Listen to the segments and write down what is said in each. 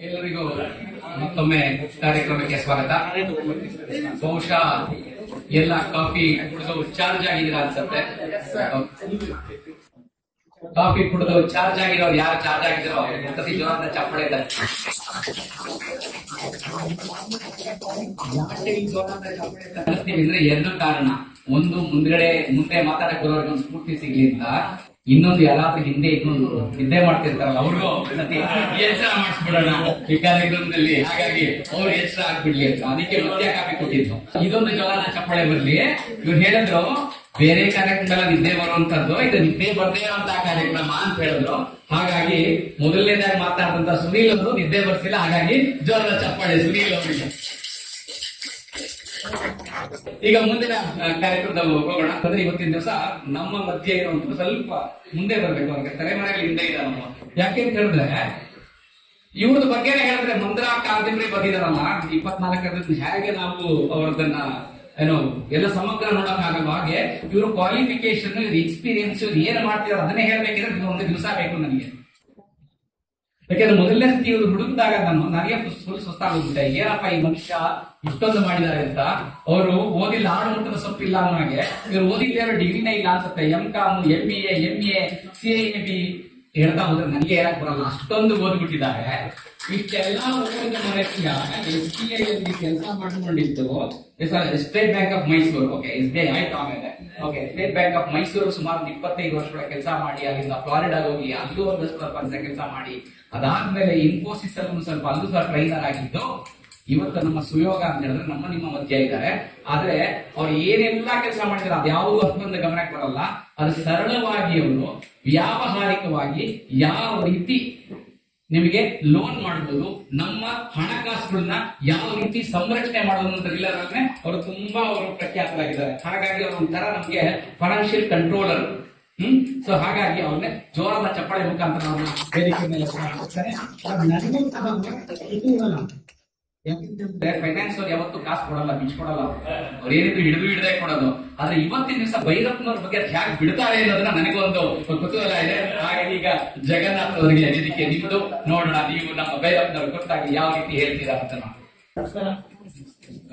ಎಲ್ಲರಿಗೂ ಮತ್ತೊಮ್ಮೆ ಕಾರ್ಯಕ್ರಮಕ್ಕೆ ಸ್ವಾಗತ. ಬಹುಶಃ ಎಲ್ಲ ಕಾಫಿ ಕುಡಿದು ಚಾರ್ಜ್ ಆಗಿದ್ದೀರಾ ಅನ್ಸುತ್ತೆ. ಕಾಫಿ ಕುಡಿದು ಚಾರ್ಜ್ ಆಗಿರೋರು ಯಾರು ಚಾರ್ಜ್ ಆಗಿದ್ದೀರೋ ಪ್ರತಿ ಜೋರಾದ ಚಪ್ಪಳೆ ಇದೆ. ಅಂದ್ರೆ ಎರಡು ಕಾರಣ. ಒಂದು, ಮುಂದೆ ಮಾತಾಡಕ್ ಬರೋರಿಗೆ ಒಂದು ಸ್ಫೂರ್ತಿ ಸಿಗ್ಲಿ ಅಂತ. ಇನ್ನೊಂದು, ಯಾರಾದ್ರೂ ಹಿಂದೆ ಇನ್ನೊಂದು ನಿದ್ದೆ ಮಾಡ್ತಿರ್ತಾರಲ್ಲ ಅವ್ರಿಗೂ ಎಚ್ಚರ ಮಾಡಿಸ್ಬಿಡೋಣ ಈ ಕಾರ್ಯಕ್ರಮದಲ್ಲಿ. ಹಾಗಾಗಿ ಅವ್ರು ಎಚ್ಚರ ಆಗ್ಬಿಡ್ಲಿ ಅಂತ ಅದಕ್ಕೆ ಮತ್ತೆ ಕಾಫಿ ಕೊಟ್ಟಿದ್ದು. ಇದೊಂದು ಜೋರಾದ ಚಪ್ಪಳೆ ಬರ್ಲಿ. ಇವ್ರು ಹೇಳಿದ್ರು ಬೇರೆ ಕಾರ್ಯಕ್ರಮ ನಿದ್ದೆ ಬರುವಂತದ್ದು, ಇದು ನಿದ್ದೆ ಬರ್ದೇ ಇರುವಂತಹ ಕಾರ್ಯಕ್ರಮ ಅಂತ ಹೇಳಿದ್ರು. ಹಾಗಾಗಿ ಮೊದಲನೇದಾಗಿ ಮಾತಾಡಿದಂತ ಸುನೀಲ್ ಅವರು ನಿದ್ದೆ ಬರ್ತಿಲ್ಲ. ಹಾಗಾಗಿ ಜೋರಾದ ಚಪ್ಪಾಳೆ ಸುನೀಲ್ ಅವರಿಗೆ. ಈಗ ಮುಂದಿನ ಕಾರ್ಯಕ್ರಮದಲ್ಲಿ ಹೋಗೋಣ. ಅಂದ್ರೆ ಇವತ್ತಿನ ದಿವಸ ನಮ್ಮ ಮಧ್ಯೆ ಇರುವಂತ ಸ್ವಲ್ಪ ಮುಂದೆ ಬರ್ಬೇಕು. ಅವ್ರಿಗೆ ತಲೆಮರೆಯಲ್ಲಿ ಹಿಂದೆ ಇದೆ ನಮ್ಮ. ಯಾಕೆಂತ ಹೇಳಿದ್ರೆ ಇವ್ರದ್ದು ಬಗ್ಗೆನೇ ಹೇಳಿದ್ರೆ ಮಂದ್ರಾ ಕಾದಂಬರಿ ಬರೆದಿದಾರಲ್ಲ 24 ಹೇಗೆ ನಾವು ಅವ್ರದನ್ನ ಏನೋ ಎಲ್ಲ ಸಮಗ್ರ ನೋಡಕ್ ಆಗಲ್ವ, ಹಾಗೆ ಇವ್ರ ಕ್ವಾಲಿಫಿಕೇಶನ್, ಇವ್ರ ಎಕ್ಸ್ಪೀರಿಯನ್ಸ್, ಇವ್ರು ಏನ್ ಮಾಡ್ತಿರೋ ಅದನ್ನೇ ಹೇಳ್ಬೇಕಿದ್ರೆ ಒಂದು ದಿವಸ ಬೇಕು ನನಗೆ. ಯಾಕಂದ್ರೆ ಮೊದಲನೇ ಸತಿ ಇವ್ರು ಹುಡುಕಿದಾಗ ನನಗೆ ಫುಲ್ ಸುಸ್ತಾಗ್ಬಿಟ್ಟೆ. ಏನಪ್ಪ ಈ ಮನುಷ್ಯ ಇಷ್ಟೊಂದು ಮಾಡಿದ್ದಾರೆ ಅಂತ. ಅವರು ಓದಿಲ್ಲ, ಆಡು ಮುಟ್ಟದ ಸೊಪ್ಪಿಲ್ಲ ಅನ್ನೋ ಹಾಗೆ ಇವ್ರು ಓದಿಲ್ಲ, ಡಿಗ್ರಿನೇ ಇಲ್ಲ ಅನ್ಸುತ್ತೆ. MCOM, MBA, MA, CAB ಹೇಳ್ತಾ ಹೋದ್ರೆ ನನಗೆ ಹೇಳಕ್ ಬರಲ್ಲ, ಅಷ್ಟೊಂದು ಓದ್ಬಿಟ್ಟಿದ್ದಾರೆ. ಇಷ್ಟೆಲ್ಲ ಓದಿದ ಮನುಷ್ಯ SBI ಅಲ್ಲಿ ಕೆಲಸ ಮಾಡ್ಕೊಂಡಿದ್ದು state bank of Mysore. Okay, SBI ಆಯ್ತು. ಆಮೇಲೆ okay, state bank of Mysore ಸುಮಾರು 25 ವರ್ಷಗಳ ಕೆಲಸ ಮಾಡಿ, ಅಲ್ಲಿಂದ ಫ್ಲಾರಿಡಾ ಹೋಗಿ ಅಲ್ಲೂ ಒಂದು ಕೆಲಸ ಮಾಡಿ, ಅದಾದ್ಮೇಲೆ ಇನ್ಫೋಸಿಸ್ ಅಲ್ಲಿ ಸ್ವಲ್ಪ ಅಲ್ಲೂ ಸಹ ಟ್ರೈನರ್ ಆಗಿದ್ದು ಇವತ್ತು ನಮ್ಮ ಸುಯೋಗ ಅಂತ ಹೇಳಿದ್ರೆ ನಿಮ್ಮ ಮಧ್ಯ ಇದ್ದಾರೆ. ಆದ್ರೆ ಅವ್ರು ಏನೆಲ್ಲಾ ಕೆಲಸ ಮಾಡಿದಾರೆ ಅದ್ಯಾವುದು ಅಷ್ಟೊಂದು ಗಮನಕ್ಕೆ ಬರಲ್ಲ. ಅದು ಸರಳವಾಗಿ ಅವರು ವ್ಯಾವಹಾರಿಕವಾಗಿ ಯಾವ ರೀತಿ ನಿಮಗೆ ಲೋನ್ ಮಾಡಬಹುದು, ನಮ್ಮ ಹಣಕಾಸುಗಳನ್ನ ಯಾವ ರೀತಿ ಸಂರಕ್ಷಣೆ ಮಾಡೋದು ಅಂತ ಎಲ್ಲರನ್ನೇ ಅವರು ತುಂಬಾ ಪ್ರಖ್ಯಾತರಾಗಿದ್ದಾರೆ. ಹಾಗಾಗಿ ಅವರು ಒಂಥರ ನಮ್ಗೆ ಫೈನಾನ್ಷಿಯಲ್ ಕಂಟ್ರೋಲರ್. ಸೊ ಹಾಗಾಗಿ ಅವ್ರನ್ನೇ ಜೋರಾದ ಚಪ್ಪಾಳೆ ಮುಖಾಂತರ ಅವ್ರನ್ನ ವೇದಿಕೆ ಮೇಲೆ ಫೈನಾನ್ಸ್ ಅವ್ರು ಯಾವತ್ತು ಕಾಸು ಕೊಡಲ್ಲ, ಬಿಚ್ಕೊಡಲ್ಲ. ಅವ್ರು ಏನಿದ್ರು ಹಿಡಿದೇ ಕೊಡೋದು. ಆದ್ರೆ ಇವತ್ತಿನ ದಿವಸ ಭೈರಪ್ಪನವ್ರ ಬಗ್ಗೆ ಹೇಗೆ ಬಿಡ್ತಾರೆ ಅನ್ನೋದನ್ನ ನನಗೊಂದು ಕುತೂಹಲ ಇದೆ. ಹಾಗಾಗಿ ಈಗ ಜಗನ್ನಾಥ್ ಅವರಿಗೆ ವೇದಿಕೆ ನಿಮ್ದು ನೋಡೋಣ. ನೀವು ನಮ್ಮ ಭೈರಪ್ಪನವ್ರ ಗೊತ್ತಾಗಿ ಯಾವ ರೀತಿ ಹೇಳ್ತೀರಾ ಅಂತ.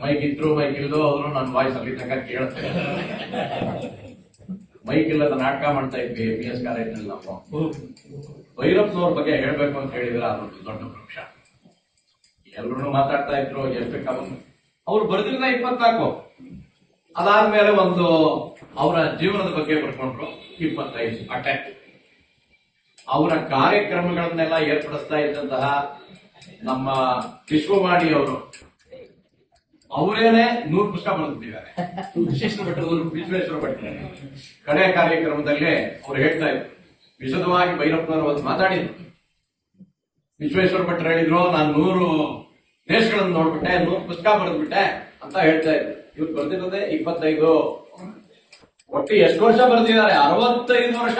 ಮೈಕ್ ಇದ್ರು ಮೈಕ್ ಇಲ್ದು ಅವರು ನನ್ನ ವಾಯ್ಸ್ ಅಲ್ಲಿ ತನಕ ಕೇಳುತ್ತೆ. ಮೈಕ್ ಇಲ್ಲದ ನಾಟಕ ಮಾಡ್ತಾ ಇದ್ವಿ PS ಕಾಲೇಜಿನಲ್ಲಿ. ನಾವು ಭೈರಪ್ಪನವ್ರ ಬಗ್ಗೆ ಹೇಳ್ಬೇಕು ಅಂತ ಹೇಳಿದ್ರೆ ಅದೊಂದು ದೊಡ್ಡ ವೃಕ್ಷ. ಎಲ್ರು ಮಾತಾಡ್ತಾ ಇದ್ರು ಎಷ್ಟು ಅವ್ರು ಬರೆದಿಲ್ಲ 24. ಅದಾದ್ಮೇಲೆ ಒಂದು ಅವರ ಜೀವನದ ಬಗ್ಗೆ ಬರ್ಕೊಂಡ್ರು 25 ಅಟ್ಟೆ. ಅವರ ಕಾರ್ಯಕ್ರಮಗಳನ್ನೆಲ್ಲ ಏರ್ಪಡಿಸ್ತಾ ಇದ್ದಂತಹ ನಮ್ಮ ವಿಶ್ವವಾಣಿ ಅವರು ಅವರೇನೆ 100 ಪುಸ್ತಕ ಬರೆದಿದ್ದಾರೆ. ವಿಶ್ವೇಶ್ವರ ಭಟ್ರು ಕಡೆ ಕಾರ್ಯಕ್ರಮದಲ್ಲಿ ಅವ್ರು ಹೇಳ್ತಾ ಇದ್ರು, ವಿಶದವಾಗಿ ಭೈರಪ್ಪನವರು ಒಂದು ಮಾತಾಡಿದ್ರು. ವಿಶ್ವೇಶ್ವರ ಭಟ್ರು ಹೇಳಿದ್ರು, ನಾನು 100 ದೇಶಗಳನ್ನು ನೋಡ್ಬಿಟ್ಟೆ, 100 ಪುಸ್ತಕ ಬರೆದ್ಬಿಟ್ಟೆ ಅಂತ ಹೇಳ್ತಾ ಇದ್ರು. ಇವ್ರು ಬರ್ದಿರೋದೇ 25. ಒಟ್ಟು ಎಷ್ಟು ವರ್ಷ ಬರೆದಿದ್ದಾರೆ? 65 ವರ್ಷ.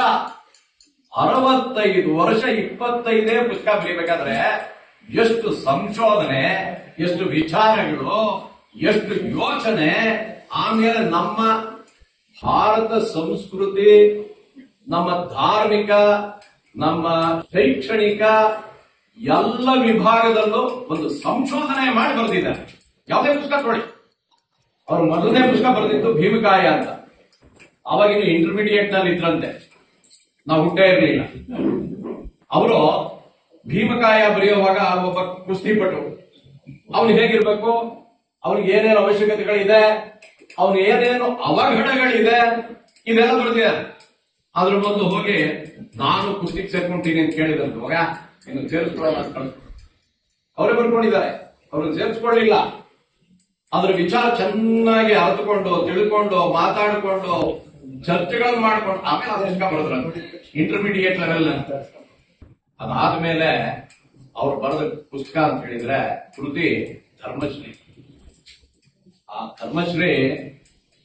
65 ವರ್ಷ 25 ಪುಸ್ತಕ ಬರೀಬೇಕಾದ್ರೆ ಎಷ್ಟು ಸಂಶೋಧನೆ, ಎಷ್ಟು ವಿಚಾರಗಳು, ಎಷ್ಟು ಯೋಚನೆ. ಆಮೇಲೆ ನಮ್ಮ ಭಾರತ ಸಂಸ್ಕೃತಿ, ನಮ್ಮ ಧಾರ್ಮಿಕ, ನಮ್ಮ ಶೈಕ್ಷಣಿಕ ಎಲ್ಲ ವಿಭಾಗದಲ್ಲೂ ಒಂದು ಸಂಶೋಧನೆ ಮಾಡಿ ಬರೆದಿದ್ದಾರೆ. ಯಾವುದೇ ಪುಸ್ತಕ ನೋಡಿ, ಅವ್ರು ಮೊದಲನೇ ಪುಸ್ತಕ ಬರೆದಿದ್ದು ಭೀಮಕಾಯ ಅಂತ. ಅವಾಗಿನ ಇಂಟರ್ಮೀಡಿಯೇಟ್ ನಲ್ಲಿ ಇದ್ರಂತೆ, ನಾವು ಹುಟ್ಟೇ ಇರಲಿಲ್ಲ. ಅವರು ಭೀಮಕಾಯ ಬರೆಯುವಾಗ ಒಬ್ಬ ಕುಸ್ತಿಪಟು, ಅವನು ಹೇಗಿರ್ಬೇಕು, ಅವ್ನಿಗೆ ಏನೇನು ಅವಶ್ಯಕತೆಗಳಿದೆ, ಅವನು ಏನೇನು ಅವಘಡಗಳಿದೆ, ಇದೆಲ್ಲ ಬರೆದಿದ್ದಾರೆ. ಅದ್ರ ಮೊದಲು ಹೋಗಿ ನಾನು ಕುಸ್ತಿಗೆ ಸೇರ್ಕೊಂತೀನಿ ಅಂತ ಕೇಳಿದಂತ, ಮಗ ಇನ್ನು ಸೇರಿಸ್ಕೊಳ್ಳೋಣ ಅಂತ ಕಳಿಸ್ತಾರೆ. ಅವರೇ ಬರ್ಕೊಂಡಿದ್ದಾರೆ, ಅವ್ರನ್ನ ಸೇರಿಸ್ಕೊಳ್ಳಿಲ್ಲ. ಅದ್ರ ವಿಚಾರ ಚೆನ್ನಾಗಿ ಅರ್ಥಕೊಂಡು, ತಿಳ್ಕೊಂಡು, ಮಾತಾಡಿಕೊಂಡು, ಚರ್ಚೆಗಳನ್ನು ಮಾಡ್ಕೊಂಡು ಆಮೇಲೆ ಅದನ್ನ ಬರೆದ್ರ ಇಂಟರ್ಮೀಡಿಯೇಟ್ ಲೆವೆಲ್ ಅಂತ. ಅದಾದ್ಮೇಲೆ ಅವ್ರು ಬರೆದ ಪುಸ್ತಕ ಅಂತ ಹೇಳಿದ್ರೆ ಕೃತಿ ಧರ್ಮಶ್ರೀ. ಆ ಧರ್ಮಶ್ರೀ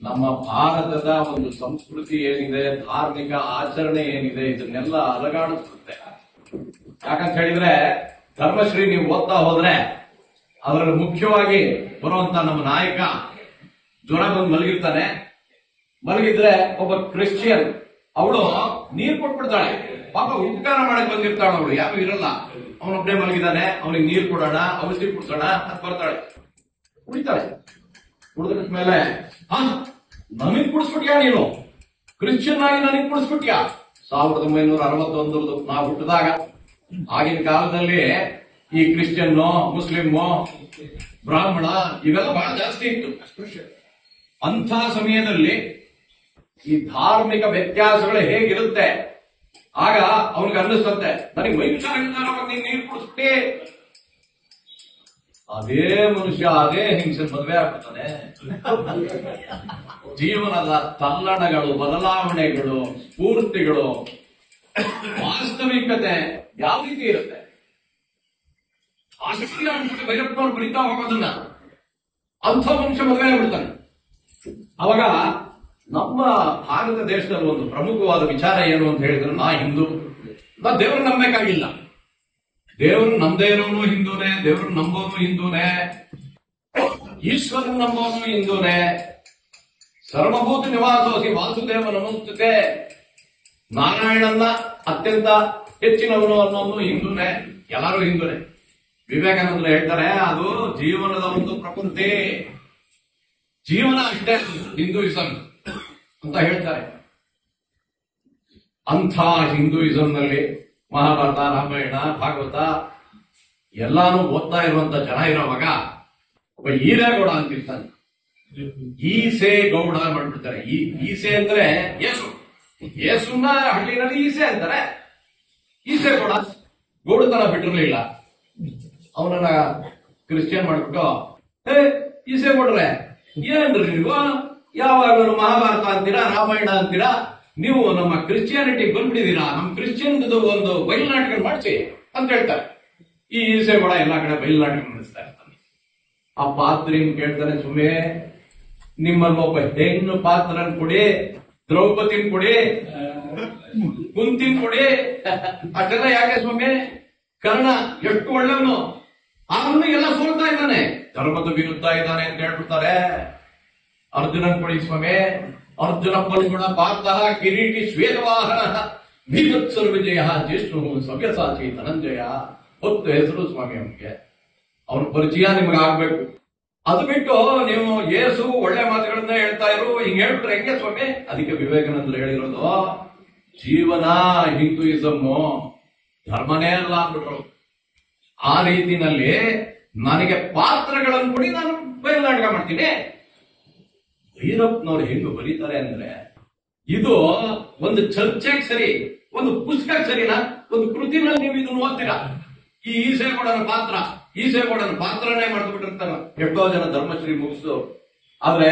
ನಮ್ಮ ಭಾರತದ ಒಂದು ಸಂಸ್ಕೃತಿ ಏನಿದೆ, ಧಾರ್ಮಿಕ ಆಚರಣೆ ಏನಿದೆ, ಇದನ್ನೆಲ್ಲ ಅಲಗಾಡಿಸುತ್ತೆ. ಯಾಕಂತ ಹೇಳಿದ್ರೆ ಧರ್ಮಶ್ರೀ ನೀವು ಓದ್ತಾ ಹೋದ್ರೆ ಅದರಲ್ಲಿ ಮುಖ್ಯವಾಗಿ ಬರುವಂತ ನಮ್ಮ ನಾಯಕ ಜ್ವರ ಬಂದು ಮಲಗಿರ್ತಾನೆ. ಮಲಗಿದ್ರೆ ಒಬ್ಬ ಕ್ರಿಶ್ಚಿಯನ್ ಅವಳು ನೀರು ಕೊಟ್ಬಿಡ್ತಾಳೆ. ಪಾಪ ಉಪಕಾರ ಮಾಡಕ್ ಬಂದಿರ್ತಾಳ ಅವಳು, ಯಾರು ಇರಲ್ಲ, ಅವನೊಬ್ಬನೇ ಮಲಗಿದಾನೆ, ಅವನಿಗೆ ನೀರು ಕೊಡೋಣ, ಔಷಧಿ ಕೊಡ್ಸೋಣ ಅಂತ ಬರ್ತಾಳೆ. ಕುಡಿತಾಳೆ. ಕುಡಿದ ಮೇಲೆ ನಮಗ್ ಕುಡಿಸ್ಬಿಟ್ಯಾ ನೀನು, ಕ್ರಿಶ್ಚಿಯನ್ ಆಗಿ ನನಗ್ ಕುಡಿಸ್ಬಿಟ್ಯಾ? 1961 ನಾವು ಹುಟ್ಟಿದಾಗ ಆಗಿನ ಕಾಲದಲ್ಲಿ ಈ ಕ್ರಿಶ್ಚಿಯನ್ನು, ಮುಸ್ಲಿಮು, ಬ್ರಾಹ್ಮಣ ಇವೆಲ್ಲ ಬಹಳ ಜಾಸ್ತಿ ಇತ್ತು. ಅಂಥ ಸಮಯದಲ್ಲಿ ಈ ಧಾರ್ಮಿಕ ವ್ಯತ್ಯಾಸಗಳು ಹೇಗಿರುತ್ತೆ ಆಗ ಅವನಿಗೆ ಅನ್ನಿಸ್ತಂತೆ, ನನಗೆ ವೈಚಾರ ನೀರು ಕುಡಿಸ್ಬಿಟ್ಟೆ. ಅದೇ ಮನುಷ್ಯ ಅದೇ ಹಿಂಸೆ ಮದುವೆ ಆಗ್ತಾನೆ. ಜೀವನದ ತಲ್ಲಣಗಳು, ಬದಲಾವಣೆಗಳು, ಸ್ಫೂರ್ತಿಗಳು, ವಾಸ್ತವಿಕತೆ ಯಾವ ರೀತಿ ಇರುತ್ತೆ? ಆಸಕ್ತಿ ಆಗ್ಬಿಟ್ಟು ಭೈರಪ್ಪನವ್ರು ಬರೀತಾ ಹೋಗೋದನ್ನ ಅಂಥ ಮನುಷ್ಯ ಮದುವೆ ಆಗ್ಬಿಡ್ತಾನೆ. ಅವಾಗ ನಮ್ಮ ಭಾರತ ದೇಶದಲ್ಲಿ ಒಂದು ಪ್ರಮುಖವಾದ ವಿಚಾರ ಏನು ಅಂತ ಹೇಳಿದ್ರೆ, ನಾ ಹಿಂದೂ, ನಾ ದೇವ್ರನ್ನ ನಂಬೇಕಾಗಿಲ್ಲ. ದೇವ್ರು ನಮ್ದೇ ಇರೋನು ಹಿಂದೂನೇ, ದೇವ್ರು ನಂಬೋನು ಹಿಂದೂನೇ, ಈಶ್ವರನ್ ನಂಬೋನು ಹಿಂದೂನೇ, ಸರ್ವಭೂತ ನಿವಾಸೋಸಿ ವಾಸುದೇವ ನಮಸ್ತುತೆ, ನಾರಾಯಣನ್ನ ಅತ್ಯಂತ ಹೆಚ್ಚಿನವನು ಅನ್ನೋನು ಹಿಂದೂನೇ, ಎಲ್ಲರೂ ಹಿಂದೂನೇ. ವಿವೇಕಾನಂದರು ಹೇಳ್ತಾರೆ, ಅದು ಜೀವನದ ಒಂದು ಪ್ರಕೃತಿ, ಜೀವನ ಅಷ್ಟೇ ಹಿಂದೂಯಿಸಂ ಅಂತ ಹೇಳ್ತಾರೆ. ಅಂಥ ಹಿಂದೂಯಿಸಂನಲ್ಲಿ ಮಹಾಭಾರತ, ರಾಮಾಯಣ, ಭಾಗವತ ಎಲ್ಲಾನು ಓದ್ತಾ ಇರುವಂತ ಜನ ಇರೋವಾಗ ಒಬ್ಬ ಈರೇಗೌಡ ಅಂತಿರ್ತಾನೆ. ಈಸೆ ಗೌಡ ಮಾಡ್ಬಿಡ್ತಾರೆ. ಈಸೆ ಅಂದ್ರೆ ಯೇಸು, ಯೇಸುನ ಹಳ್ಳಿನಲ್ಲಿ ಈಸೆ ಅಂತಾರೆ. ಈಸೆ ಗೌಡ ಗೌಡತನ ಬಿಟ್ಟಿರ್ಲಿಲ್ಲ. ಅವನನ್ನ ಕ್ರಿಶ್ಚಿಯನ್ ಮಾಡ್ಬಿಟ್ಟು, ಈಸೆ ಗೌಡ್ರೆ ಏನ್ರಿ ನೀವು ಯಾವಾಗಲೂ ಮಹಾಭಾರತ ಅಂತೀರಾ, ರಾಮಾಯಣ ಅಂತೀರಾ, ನೀವು ನಮ್ಮ ಕ್ರಿಶ್ಚಿಯಾನಿಟಿ ಬಂದ್ಬಿಟ್ಟಿದ್ದೀರಾ, ನಮ್ಮ ಕ್ರಿಶ್ಚಿಯನ್ ಒಂದು ಬಯಲುನಾಟಕ ಮಾಡಿಸಿ ಅಂತ ಹೇಳ್ತಾರೆ. ಈ ಈಸೆಗೌಡ ಎಲ್ಲಾ ಕಡೆ ಬಯಲುನಾಟಕ ನಡೆಸ್ತಾ ಇರ್ತಾನೆ. ಆ ಪಾತ್ರಿನ್ ಕೇಳ್ತಾನೆ, ಸುಮ್ಮನೆ ನಿಮ್ಮಲ್ಲಿ ಒಬ್ಬ ಹೆಣ್ಣು ಪಾತ್ರನ್ ಕೊಡಿ, ದ್ರೌಪದಿನ್ ಕೊಡಿ, ಕುಂತಿನ್ ಕೊಡಿ, ಅಷ್ಟೆಲ್ಲ ಯಾಕೆ ಸ್ವಾಮಿ? ಕರ್ಣ ಎಷ್ಟು ಒಳ್ಳೆವನು, ಅವನು ಎಲ್ಲ ಸೋಲ್ತಾ ಇದ್ದಾನೆ, ಧರ್ಮದ ವಿರುದ್ಧ ಇದ್ದಾನೆ ಅಂತ ಹೇಳ್ಬಿಡ್ತಾರೆ. ಅರ್ಜುನನ್ ಕೊಡಿ ಸ್ವಾಮಿ, ಅರ್ಜುನ ಪಲ್ಗುಣ ಪಾರ್ಥ ಕಿರೀಟಿ ಶ್ವೇತವಾಹನ ಭೀಮತ್ಸರ ವಿಜಯ ಜ್ಯೇಷ್ಠ ಸವ್ಯಸಾಚಿ ಧನಂಜಯ, ಹೊತ್ತು ಹೆಸರು ಸ್ವಾಮಿ ಅವನಿಗೆ. ಅವನ ಪರಿಚಯ ನಿಮ್ಗೆ ಆಗ್ಬೇಕು. ಅದು ಬಿಟ್ಟು ನೀವು ಯೇಸು ಒಳ್ಳೆ ಮಾತುಗಳನ್ನ ಹೇಳ್ತಾ ಇರು, ಹಿಂಗ್ ಹೇಳ್ಬಿಟ್ರೆ ಹೆಂಗೆ ಸ್ವಾಮಿ? ಅದಕ್ಕೆ ವಿವೇಕಾನಂದರು ಹೇಳಿರೋದು, ಜೀವನ ಹಿಂದೂಯಿಸಮ್ಮು ಧರ್ಮನೇ ಅಲ್ಲ ಅಂದ್ಬಿಟ್ರು. ಆ ರೀತಿನಲ್ಲಿ ನನಗೆ ಪಾತ್ರಗಳನ್ನು ಕೊಡಿ, ನಾನು ಬಯಲಾಟಕ ಮಾಡ್ತೀನಿ. ಭೈರಪ್ಪನವ್ರು ಹೆಂಗ್ ಬರೀತಾರೆ ಅಂದ್ರೆ, ಇದು ಒಂದು ಚರ್ಚೆಗೆ ಸರಿ, ಒಂದು ಪುಸ್ತಕಕ್ಕೆ ಸರಿನಾ, ಒಂದು ಕೃತಿನಲ್ಲಿ ನೀವು ಇದನ್ನು ಓದ್ತೀರಾ. ಈ ಈಸೆಗೌಡನ ಪಾತ್ರನೇ ಮಾಡ್ತು ಬಿಟ್ಟಿರ್ತಾರ ಎಷ್ಟೋ ಜನ ಧರ್ಮಶ್ರೀ ಮುಗಿಸಿದವರು. ಆದ್ರೆ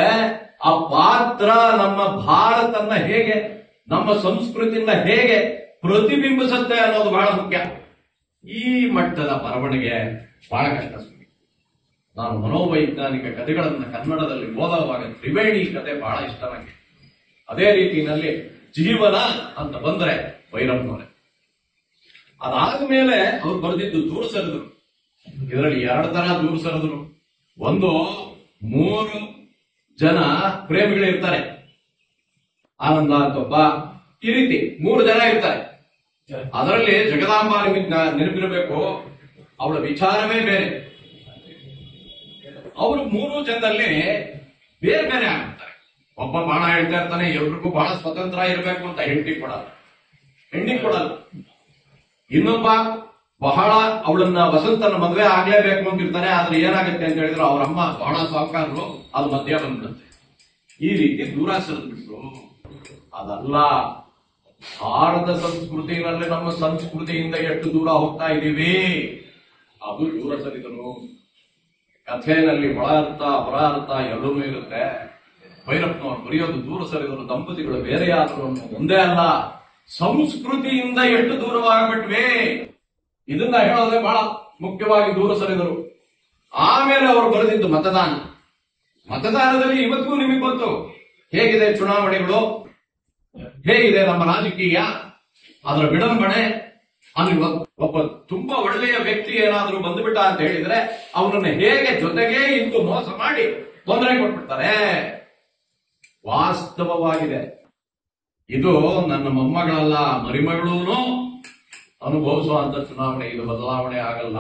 ಆ ಪಾತ್ರ ನಮ್ಮ ಭಾರತನ್ನ ಹೇಗೆ, ನಮ್ಮ ಸಂಸ್ಕೃತಿಯನ್ನ ಹೇಗೆ ಪ್ರತಿಬಿಂಬಿಸುತ್ತೆ ಅನ್ನೋದು ಬಹಳ ಮುಖ್ಯ. ಈ ಮಟ್ಟದ ಬರವಣಿಗೆ ಬಹಳ ಕಷ್ಟ. ನಾನು ಮನೋವೈಜ್ಞಾನಿಕ ಕಥೆಗಳನ್ನ ಕನ್ನಡದಲ್ಲಿ ಓದುವಾಗ ತ್ರಿವೇಣಿ ಕಥೆ ಬಹಳ ಇಷ್ಟ ನನಗೆ. ಅದೇ ರೀತಿಯಲ್ಲಿ ಜೀವನ ಅಂತ ಬಂದ್ರೆ ಭೈರಪ್ಪನವರೇ. ಅದಾದ ಮೇಲೆ ಅವ್ರು ಬರೆದಿದ್ದು ದೂರ ಸರಿದ್ರು. ಇದರಲ್ಲಿ 2 ತರ ದೂರ ಸರಿದ್ರು. ಒಂದು 3 ಜನ ಪ್ರೇಮಿಗಳಿರ್ತಾರೆ, ಆನಂದ ಅಂತೊಬ್ಬ, ಈ ರೀತಿ 3 ಜನ ಇರ್ತಾರೆ. ಅದರಲ್ಲಿ ಜಗದಾಂಬ ನಿಮಗೆ ನೆನಪಿರಬೇಕು, ಅವಳ ವಿಚಾರವೇ ಬೇರೆ. ಅವರು 3 ಜನದಲ್ಲಿ ಬೇರೆ ಬೇರೆ ಆಗ್ತಾರೆ. ಒಬ್ಬ ಬಾಣ ಹೇಳ್ತಾ ಇರ್ತಾನೆ, ಎಲ್ರಿಗೂ ಬಹಳ ಸ್ವತಂತ್ರ ಇರಬೇಕು ಅಂತ ಹೆಂಡತಿ ಕೊಡಲ್ಲ. ಇನ್ನೊಬ್ಬ ಬಹಳ ಅವಳನ್ನ ವಸಂತನ ಮದುವೆ ಆಗ್ಲೇಬೇಕು ಅಂತಿರ್ತಾನೆ. ಆದ್ರೆ ಏನಾಗುತ್ತೆ ಅಂತ ಹೇಳಿದ್ರೆ ಅವ್ರ ಅಮ್ಮ ಬಹಳ ಸಾಹುಕಾರರು, ಅದು ಮಧ್ಯ ಬಂದ್ಬಿಡುತ್ತೆ. ಈ ರೀತಿ ದೂರ ಸರಿದ್ಬಿಟ್ರು. ಅದಲ್ಲ, ಭಾರತ ಸಂಸ್ಕೃತಿನಲ್ಲಿ ನಮ್ಮ ಸಂಸ್ಕೃತಿಯಿಂದ ಎಷ್ಟು ದೂರ ಹೋಗ್ತಾ ಇದ್ದೀವಿ, ಅದು ದೂರ ಸರಿದನು. ಕಥೆಯಲ್ಲಿ ಒಳ ಅರ್ಥ ಹೊರ ಅರ್ಥ ಎರಡೂ ಇರುತ್ತೆ. ಭೈರಪ್ಪನವರು ಬರೆಯೋದು ದೂರ ಸರಿದರು ದಂಪತಿಗಳು ಬೇರೆಯಾದ್ರು ಒಂದೇ ಅಲ್ಲ, ಸಂಸ್ಕೃತಿಯಿಂದ ಎಷ್ಟು ದೂರವಾಗ್ಬಿಟ್ವಿ ಇದನ್ನ ಹೇಳೋದೇ ಬಹಳ ಮುಖ್ಯವಾಗಿ ದೂರ ಸರಿದರು. ಆಮೇಲೆ ಅವರು ಬರೆದಿದ್ದು ಮತದಾನದಲ್ಲಿ ಇವತ್ತಿಗೂ ನಿಮಗೆ ಗೊತ್ತು ಹೇಗಿದೆ ಚುನಾವಣೆಗಳು, ಹೇಗಿದೆ ನಮ್ಮ ರಾಜಕೀಯ, ಅದರ ವಿಡಂಬನೆ. ಅಲ್ಲಿ ಒಬ್ಬ ತುಂಬಾ ಒಳ್ಳೆಯ ವ್ಯಕ್ತಿ ಏನಾದ್ರೂ ಬಂದುಬಿಟ್ಟ ಅಂತ ಹೇಳಿದ್ರೆ ಅವನನ್ನ ಹೇಗೆ ಜೊತೆಗೆ ಇದ್ದು ಮೋಸ ಮಾಡಿ ತೊಂದರೆ ಕೊಟ್ಬಿಡ್ತಾರೆ. ವಾಸ್ತವವಾಗಿದೆ. ಇದು ನನ್ನ ಮೊಮ್ಮಗಳಲ್ಲ, ಮರಿಮಗಳೂನು ಅನುಭವಿಸುವಂತ ಚುನಾವಣೆ. ಇದು ಬದಲಾವಣೆ ಆಗಲ್ಲ.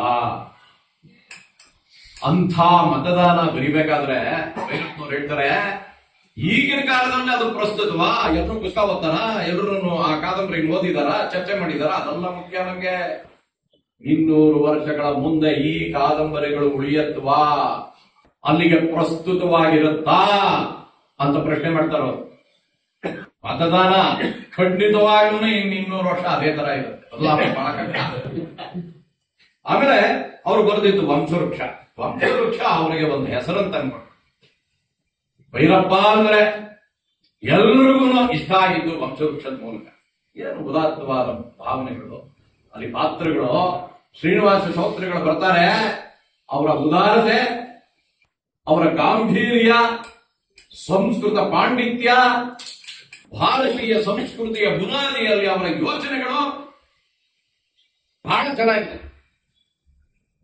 ಅಂಥ ಮತದಾನ ಬರಿಬೇಕಾದ್ರೆ ಭೈರಪ್ಪನವ್ರು ಹೇಳ್ತಾರೆ, ಈಗಿನ ಕಾಲದಲ್ಲಿ ಅದು ಪ್ರಸ್ತುತವಾ? ಎಲ್ಲರೂ ಪುಸ್ತಕ ಓದ್ತಾರ? ಎಲ್ಲರೂ ಆ ಕಾದಂಬರಿ ಓದಿದಾರ, ಚರ್ಚೆ ಮಾಡಿದಾರ? ಅದೆಲ್ಲ ಮುಖ್ಯ ನಮ್ಗೆ. 200 ವರ್ಷಗಳ ಮುಂದೆ ಈ ಕಾದಂಬರಿಗಳು ಉಳಿಯತ್ವಾ, ಅಲ್ಲಿಗೆ ಪ್ರಸ್ತುತವಾಗಿರುತ್ತಾ ಅಂತ ಪ್ರಶ್ನೆ ಮಾಡ್ತಾರ. ಮತದಾನ ಖಂಡಿತವಾಗ್ಲೂ 200 ವರ್ಷ ಅದೇ ತರ ಇರುತ್ತೆ, ಬದಲಾವಣೆ ಮಾಡಕ್ಕಾಗಲ್ಲ. ಆಮೇಲೆ ಅವ್ರು ಬರೆದಿದ್ದು ವಂಶವೃಕ್ಷ. ವಂಶವೃಕ್ಷ ಅವರಿಗೆ ಒಂದು ಹೆಸರಂತ ಅನ್ಕೊಂಡು, ಭೈರಪ್ಪ ಅಂದ್ರೆ ಎಲ್ರಿಗೂ ಇಷ್ಟ ಆಗಿದ್ದು ವಂಶವೃಕ್ಷದ ಮೂಲಕ. ಏನು ಉದಾತ್ತವಾದ ಭಾವನೆಗಳು, ಅಲ್ಲಿ ಪಾತ್ರಗಳು. ಶ್ರೀನಿವಾಸ ಶ್ರೋತ್ರಿಗಳು ಬರ್ತಾರೆ, ಅವರ ಉದಾರತೆ, ಅವರ ಗಾಂಭೀರ್ಯ, ಸಂಸ್ಕೃತ ಪಾಂಡಿತ್ಯ, ಭಾರತೀಯ ಸಂಸ್ಕೃತಿಯ ಬುನಾದಿಯಲ್ಲಿ ಅವರ ಯೋಚನೆಗಳು ಬಹಳ ಚೆನ್ನಾಗಿದೆ.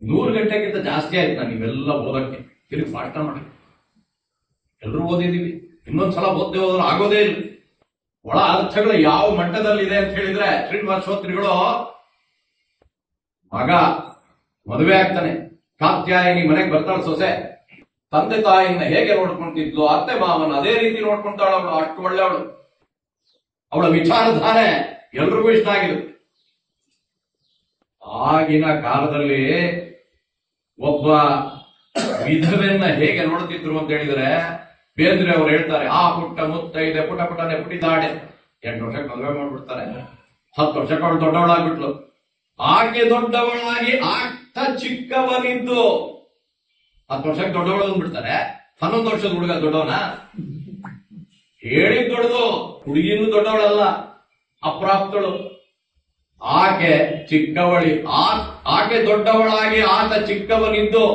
100 ಗಂಟೆಗಿಂತ ಜಾಸ್ತಿ ಆಯ್ತು ನಾನು ಇವೆಲ್ಲ ಓದಕ್ಕೆ, ತಿರುಗಿ ಪಾಠ ಮಾಡಿ. ಎಲ್ಲರೂ ಓದಿದೀವಿ, ಇನ್ನೊಂದ್ಸಲ ಓದ್ದೆ ಹೋದ್ರೆ ಆಗೋದೇ ಇಲ್ಲ. ಒಳ ಅರ್ಥಗಳು ಯಾವ ಮಟ್ಟದಲ್ಲಿದೆ ಅಂತ ಹೇಳಿದ್ರೆ, ಶ್ರೀನಿವಾಸ ಶ್ರೋತ್ರಿಗಳು ಮಗ ಮದುವೆ ಆಗ್ತಾನೆ, ಕಾತ್ಯಾಯಿನಿ ಮನೆಗೆ ಬರ್ತಾಳೆ ಸೊಸೆ, ತಂದೆ ತಾಯಿನ ಹೇಗೆ ನೋಡ್ಕೊಂತಿದ್ಲು, ಅತ್ತೆ ಮಾವನ ಅದೇ ರೀತಿ ನೋಡ್ಕೊಂತಾಳ ಅವಳು. ಅಷ್ಟು ಒಳ್ಳೆಯವಳು. ಅವಳ ವಿಚಾರಧಾರೆ ಎಲ್ರಿಗೂ ಇಷ್ಟ ಆಗಿರುತ್ತೆ. ಆಗಿನ ಕಾಲದಲ್ಲಿ ಒಬ್ಬ ವಿಧವೆಯನ್ನ ಹೇಗೆ ನೋಡ್ತಿದ್ರು ಅಂತ ಹೇಳಿದ್ರೆ, ಬೇಂದ್ರೆ ಅವ್ರು ಹೇಳ್ತಾರೆ, ಆ ಪುಟ್ಟ ಮುತ್ತೈದೆ ಪುಟ ಪುಟನೆ ಪುಟಿದಾಡೆ. 8 ವರ್ಷಕ್ಕೆ ಮದುವೆ ಮಾಡ್ಬಿಡ್ತಾರೆ. 10 ವರ್ಷಕ್ಕೆ ಅವಳು ದೊಡ್ಡವಳಾಗ್ಬಿಟ್ಲು. ಆಕೆ ದೊಡ್ಡವಳಾಗಿ ಆಗ್ತಾ ಚಿಕ್ಕವನಿದ್ದು 10 ವರ್ಷಕ್ಕೆ ದೊಡ್ಡವಳು ಅಂದ್ಬಿಡ್ತಾರೆ. 11 ವರ್ಷದ ಹುಡುಗ ದೊಡ್ಡವನ? ಹೇಳಿದ್ ದೊಡ್ಡದು, ಹುಡುಗಿನೂ ದೊಡ್ಡವಳಲ್ಲ, ಅಪ್ರಾಪ್ತಳು. ಆಕೆ ಚಿಕ್ಕವಳಿ, ಆಕೆ ದೊಡ್ಡವಳಾಗಿ ಆತ ಚಿಕ್ಕವನಿದ್ದು